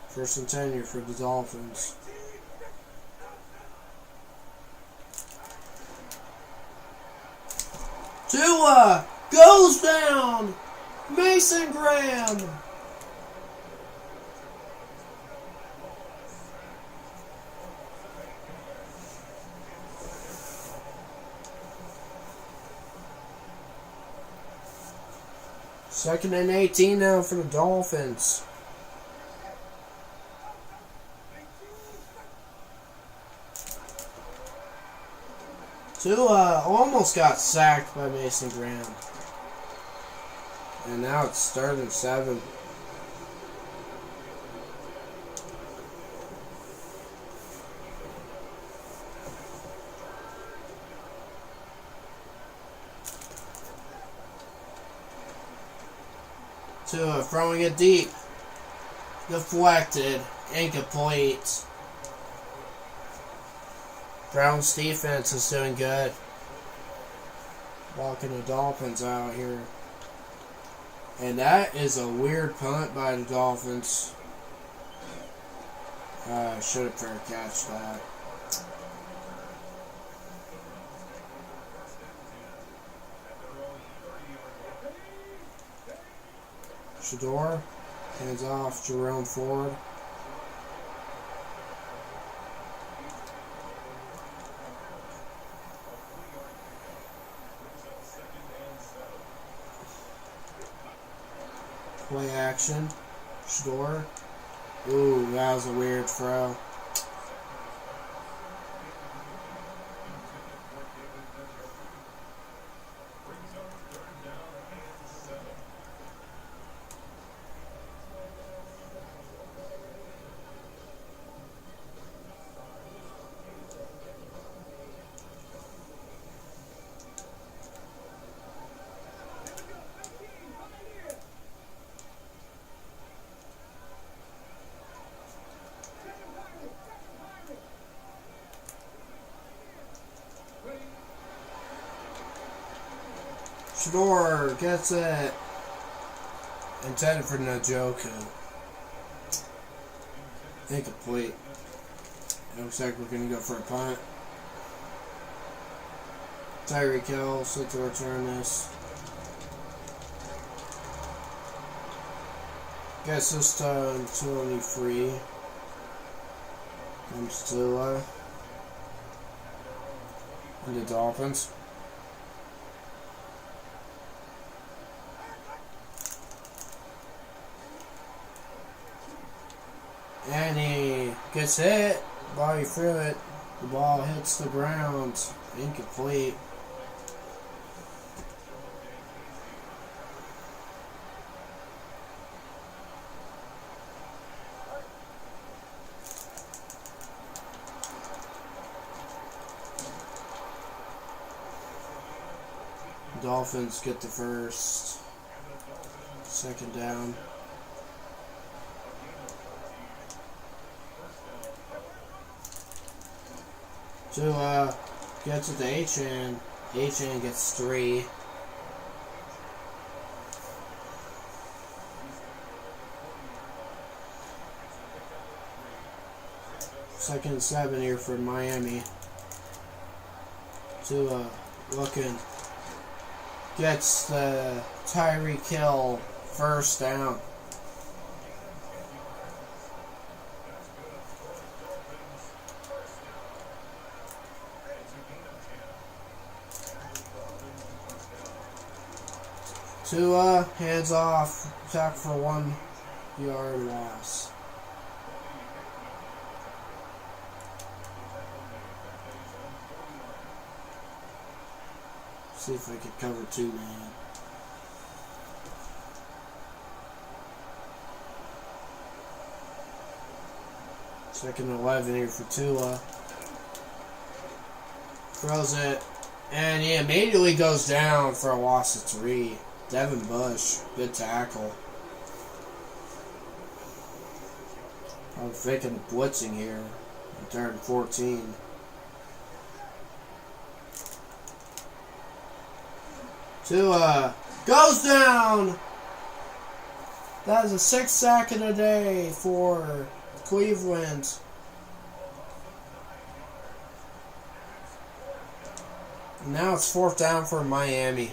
First and 10 here for the Dolphins. Tua goes down. Mason Graham. Second and 18 now for the Dolphins. Tua almost got sacked by Mason Graham. And now it's 3rd and 7. Tua throwing it deep. Deflected. Incomplete. Browns defense is doing good. Walking the Dolphins out here. And that is a weird punt by the Dolphins. Should have fair catched that. Sheduer hands off Jerome Ford. Play action. Sheduer. Ooh, that was a weird throw. Sheduer gets it. Intended for Njoku. Incomplete. It looks like we're going to go for a punt. Tyreek Hill set to return this. Guess this time 23. Comes to and the Dolphins. And he gets hit. Body through it. The ball hits the ground. Incomplete. Dolphins get the first. 2nd down. Tua gets it to H-Chan. H-Chan gets 3. Second and 7 here for Miami. Tua looking. Gets the Tyreek Hill first down. Tua hands off, tack for 1 yard loss. See if I could cover 2 man. Second and 11 here for Tua. Throws it, and he immediately goes down for a loss of 3. Devin Bush, good tackle. I'm thinking of blitzing here. Third and 14. Tua goes down. That is a 6th sack in a day for Cleveland. Now it's 4th down for Miami.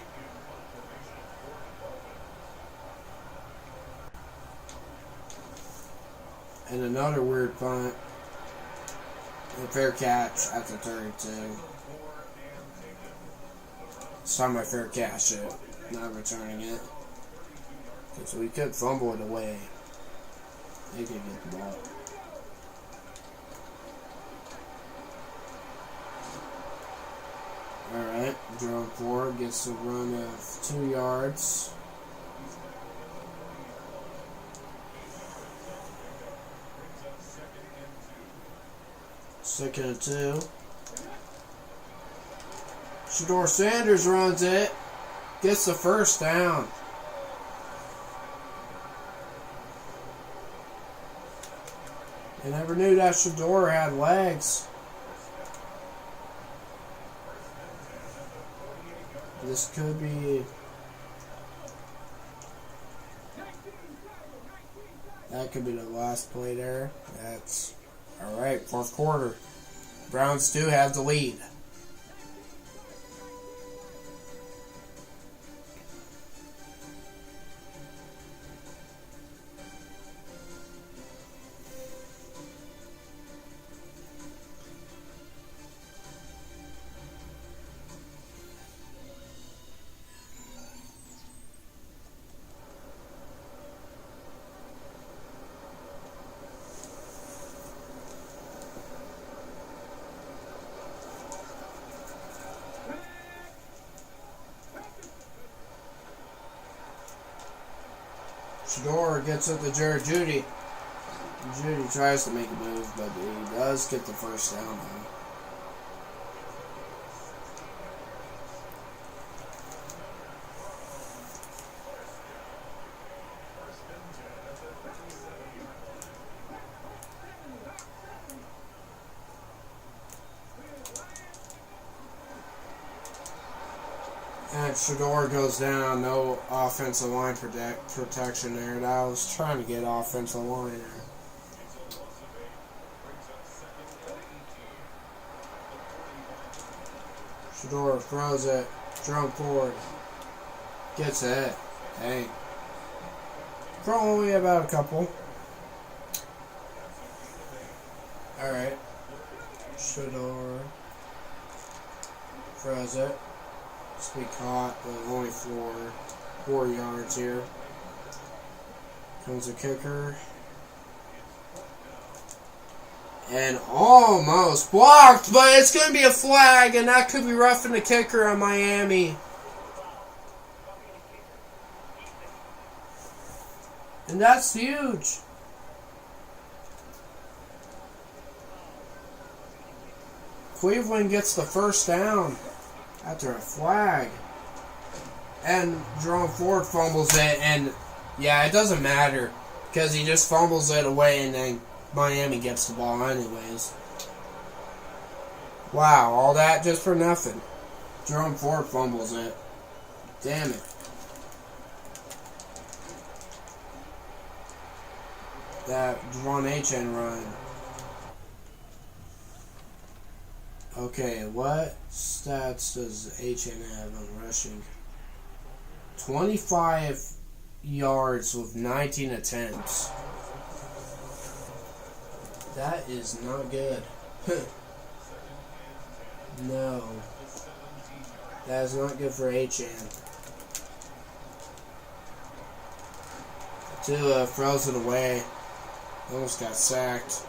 And another weird punt. A fair catch at the 32. This time I fair catch it, not returning it. Because we could fumble it away. They could get the ball. Alright, Jerome Ford gets a run of 2 yards. Second and 2. Sheduer Sanders runs it. Gets the first down. I never knew that Sheduer had legs. This could be... That could be the last play there. That's... Alright, fourth quarter. Browns do have the lead. Sheduer gets it to Jared Judy. Judy tries to make a move, but he does get the first down. And Sheduer goes down, no offensive line protection there. I was trying to get offensive line there. Sheduer throws it, drum forward, gets it. Dang. Probably about a couple. Alright. Sheduer throws it. Just be caught, but only 4 yards here. Comes a kicker. And almost blocked, but it's going to be a flag, and that could be roughing the kicker on Miami. And that's huge. Cleveland gets the first down after a flag. And Jerome Ford fumbles it, and yeah, it doesn't matter because he just fumbles it away, and then Miami gets the ball anyways. Wow, all that just for nothing. Jerome Ford fumbles it. Damn it. That Devon Achane run. Okay, what stats does Achane have on rushing? 25 yards with 19 attempts. That is not good. No. That is not good for Achane. Tua throws it away. Almost got sacked.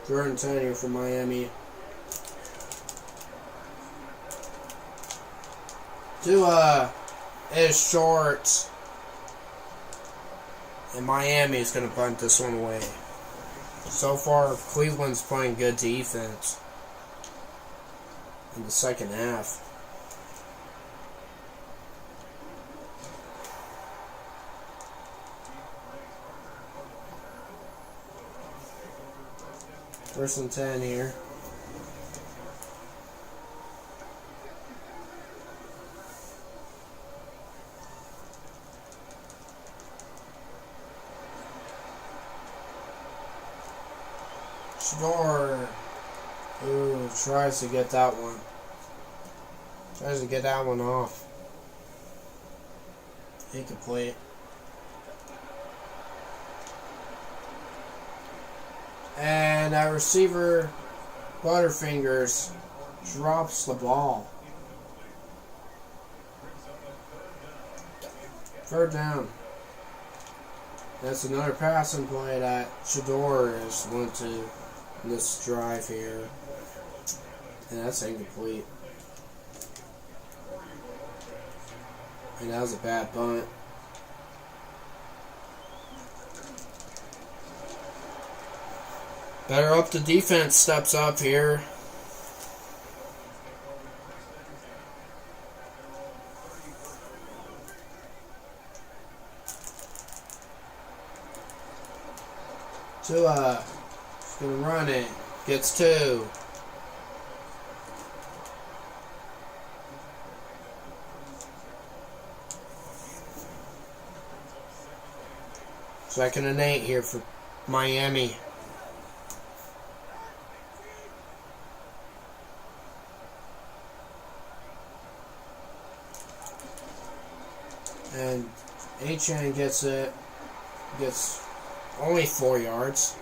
Third and 10 here for Miami. Tua is short. And Miami is going to punt this one away. So far, Cleveland's playing good defense in the second half. First and 10 here. Sheduer, ooh, tries to get that one. Tries to get that one off. Incomplete. And that receiver, Butterfingers, drops the ball. Third down. That's another passing play that Sheduer has went to this drive here. And that's incomplete. And that was a bad punt. Better hope the defense steps up here. Tua is going to run it. Gets 2. Second and 8 here for Miami. And Achane gets it. Gets only 4 yards.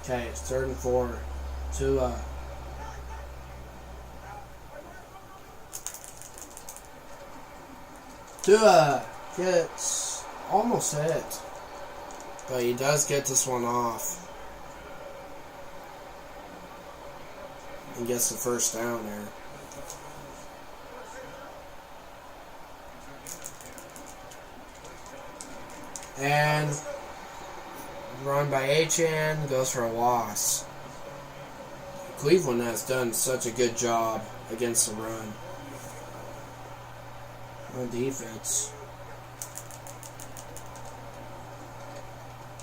Okay, it's 3rd and 4. Tua. Tua gets almost hit. But he does get this one off. And gets the first down there. And run by Achane goes for a loss. Cleveland has done such a good job against the run. On defense.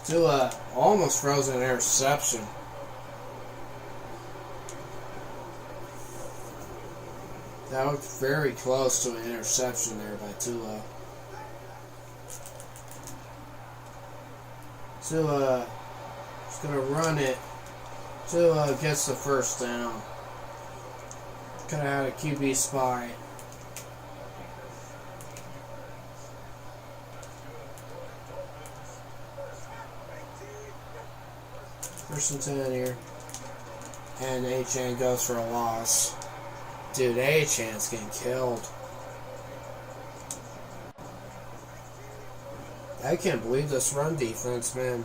Tua almost throws an interception. That was very close to an interception there by Tua. Tua is going to run it. Tua gets the first down. Could have had a QB spy. First and 10 here. And Achane goes for a loss. Dude, Achane's getting killed. I can't believe this run defense, man.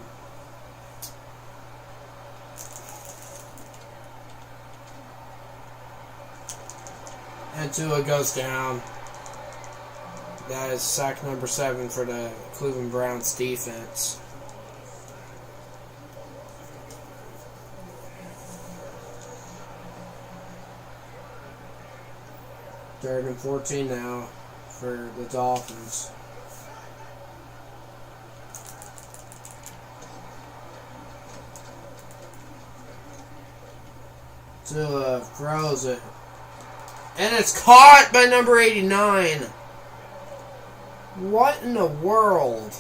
And Tua goes down. That is sack number 7 for the Cleveland Browns defense. Third and 14 now for the Dolphins. Tua throws it. And it's caught by number 89. What in the world?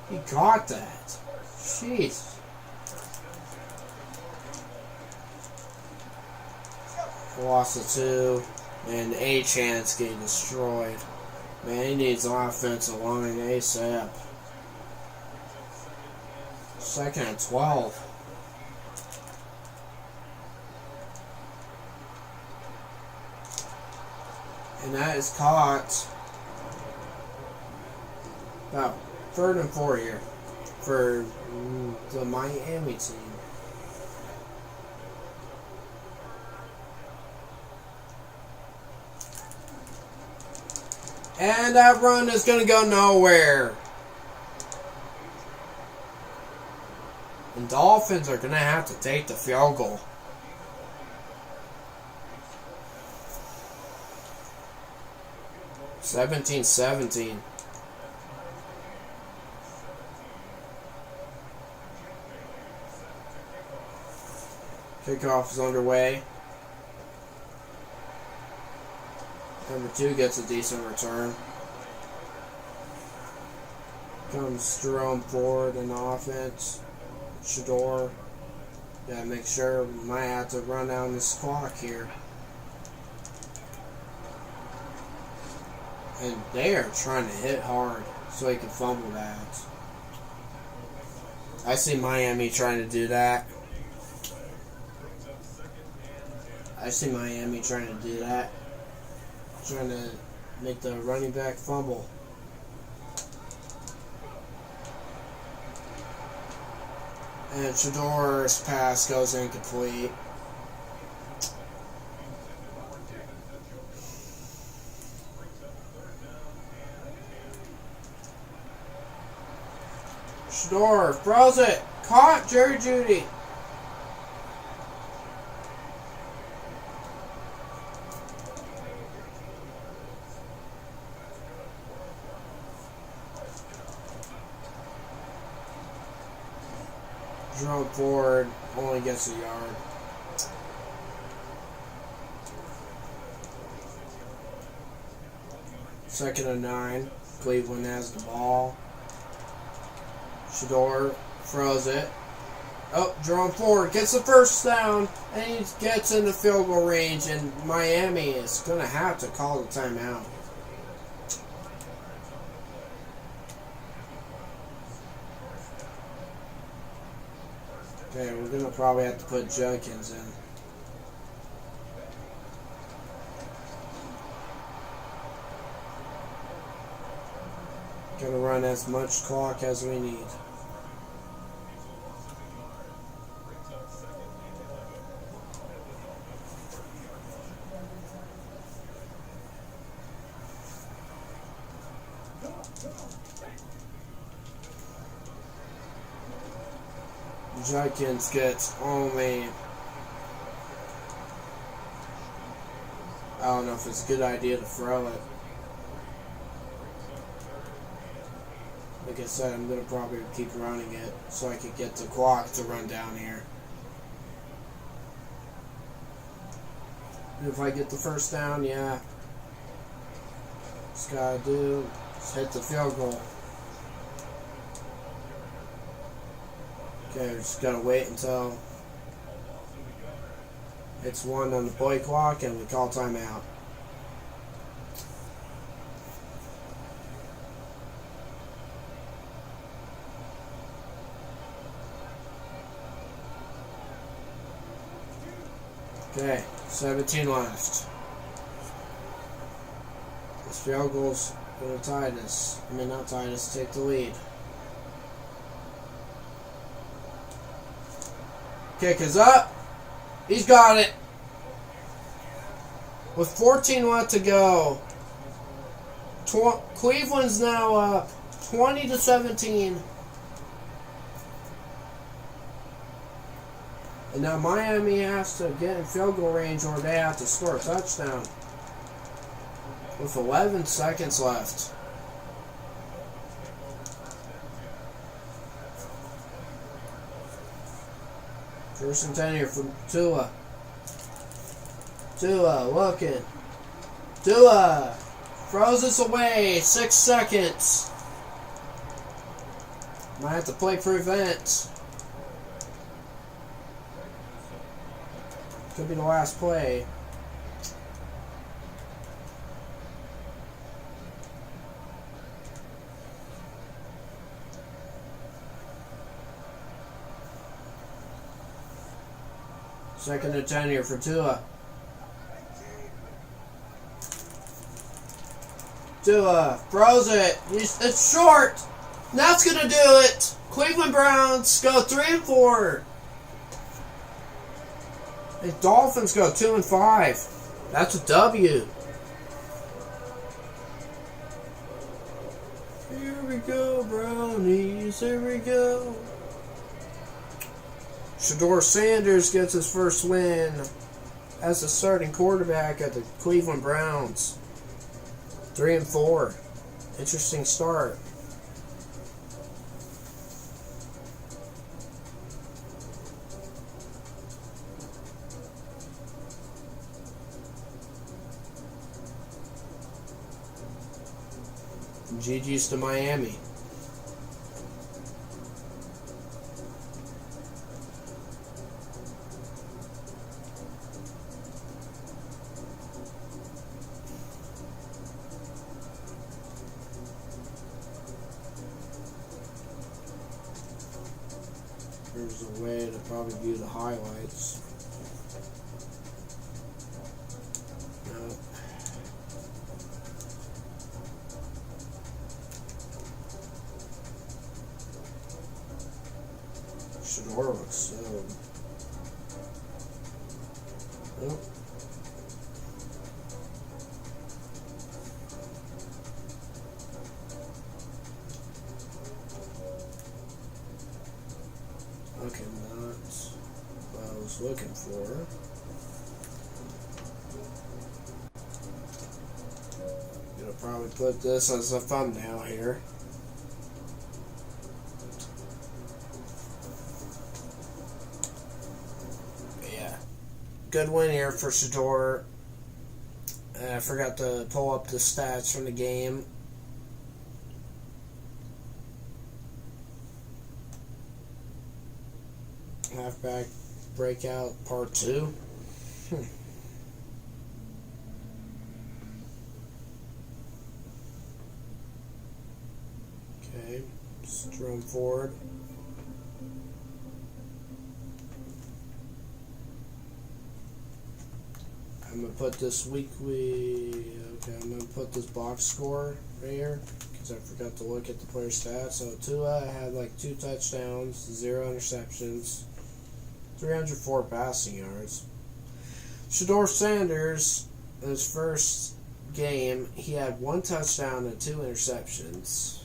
He got that. Jeez. Lost it 2. And Achane's getting destroyed. Man, he needs offensive line ASAP. 2nd and 12. And that is caught. About 3rd and 4 here for the Miami team. And that run is going to go nowhere. And Dolphins are going to have to take the field goal. (17-17). Kickoff is underway. Number 2 gets a decent return. Comes Jerome Ford in the offense. Sheduer. Gotta make sure. Might have to run down this clock here. And they are trying to hit hard so he can fumble that. I see Miami trying to do that. Trying to make the running back fumble. And Sheduer's pass goes incomplete. Sheduer throws it. Caught Jerry Judy. Jerome Ford only gets a yard. Second and 9. Cleveland has the ball. Sheduer throws it. Oh, Jerome Ford gets the first down, and he gets into field goal range, and Miami is going to have to call the timeout. Okay, we're going to probably have to put Judkins in. Going to run as much clock as we need. Judkins gets only... I don't know if it's a good idea to throw it. Like I said, I'm going to probably keep running it so I can get the clock to run down here. If I get the first down, yeah. Just gotta do is hit the field goal. Okay, we just gotta wait until it's 1 on the play clock and we call timeout. Okay, 17 left. This field goal's gonna tie this. I mean, not tie this, take the lead. Kick is up. He's got it. With 14 left to go. Cleveland's now up 20-17. And now Miami has to get in field goal range or they have to score a touchdown. With 11 seconds left. First and 10 here from Tua. Tua looking. Tua throws this away. 6 seconds. Might have to play prevent. Could be the last play. Second and 10 here for Tua. Tua throws it. It's short. That's going to do it. Cleveland Browns go 3-4. The Dolphins go 2-5. That's a W. Here we go, Brownies. Here we go. Sheduer Sanders gets his first win as the starting quarterback at the Cleveland Browns. 3-4. Interesting start. GG's to Miami. There's a way to probably view the highlights. No. Sheduer looks so. Nope. Okay, not what I was looking for. I'm gonna probably put this as a thumbnail here. Good win here for Sheduer. I forgot to pull up the stats from the game. Halfback breakout part 2. Okay, Strom forward. I'm going to put this weekly, okay, I'm going to put this box score right here because I forgot to look at the player stats. So Tua had like 2 touchdowns, 0 interceptions, 304 passing yards. Shedeur Sanders, in his first game, he had 1 touchdown and 2 interceptions,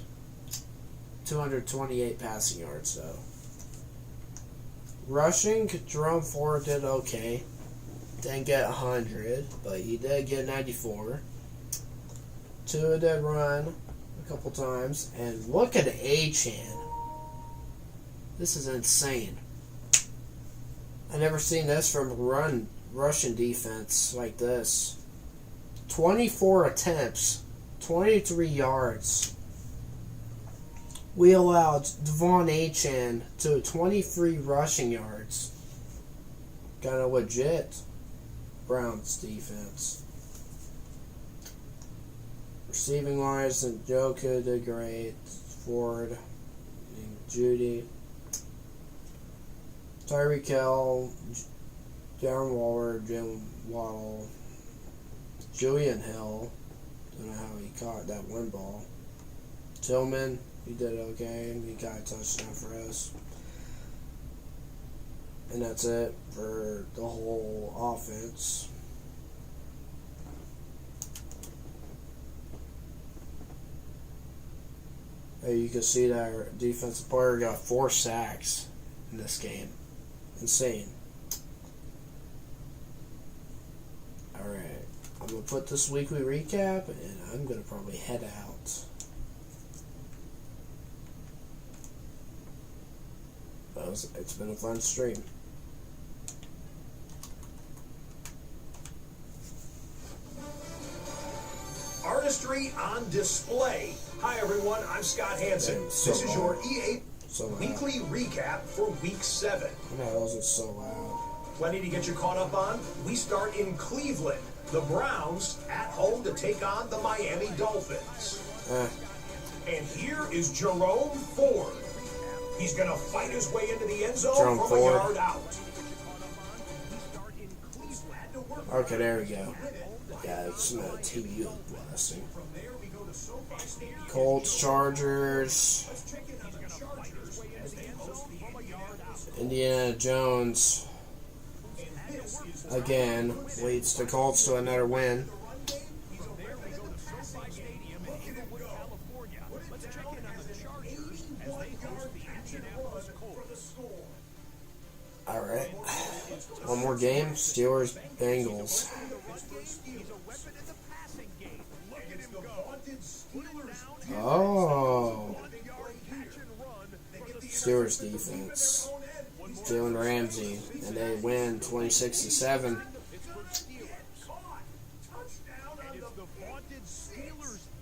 228 passing yards though. Rushing, Jerome Ford did okay. Didn't get 100, but he did get 94. Tua did run a couple times. And look at Achan. This is insane. I never seen this from a Russian defense like this. 24 attempts, 23 yards. We allowed Devon Achan to 23 rushing yards. Kind of legit. Browns defense. Receiving wise, and Njoku did great. Ford, and Judy, Tyreek Hill, Darren Waller, Jim Waddle, Julian Hill. Don't know how he caught that one ball. Tillman, he did okay. He got a touchdown for us. And that's it for the whole offense. You can see that our defensive player got 4 sacks in this game. Insane. Alright. I'm going to put this weekly recap and I'm going to probably head out. It's been a fun stream. Artistry on display. Hi everyone, I'm Scott Hansen. So this is your EA loud. weekly recap for week 7. Why the hell is it so loud? Plenty to get you caught up on. We start in Cleveland. The Browns at home to take on the Miami Dolphins. And here is Jerome Ford. He's going to fight his way into the end zone Jerome from Ford. a yard out. Okay, there we go. Yeah, it's not a TV blasting. Colts, Chargers. Indiana Jones again leads the Colts to another win. Alright. One more game. Steelers, Bengals. Oh. Steelers defense. Jalen Ramsey. And they win 26-7.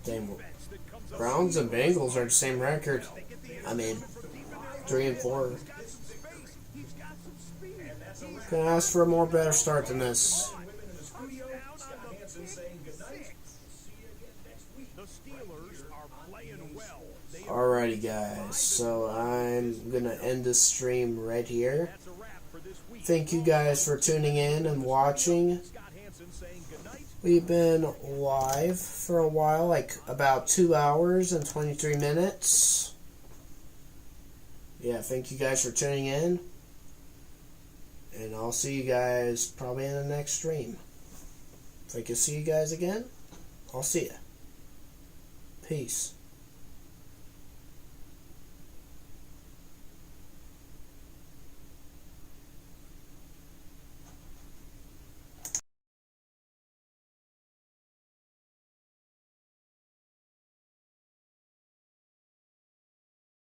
Damn. Browns and Bengals are the same record. I mean, 3-4. Gonna ask for a more better start than this. Alrighty guys, so I'm gonna end this stream right here. Thank you guys for tuning in and watching. We've been live for a while, like about 2 hours and 23 minutes. yeah, thank you guys for tuning in. And I'll see you guys probably in the next stream. If I can see you guys again, I'll see ya. Peace.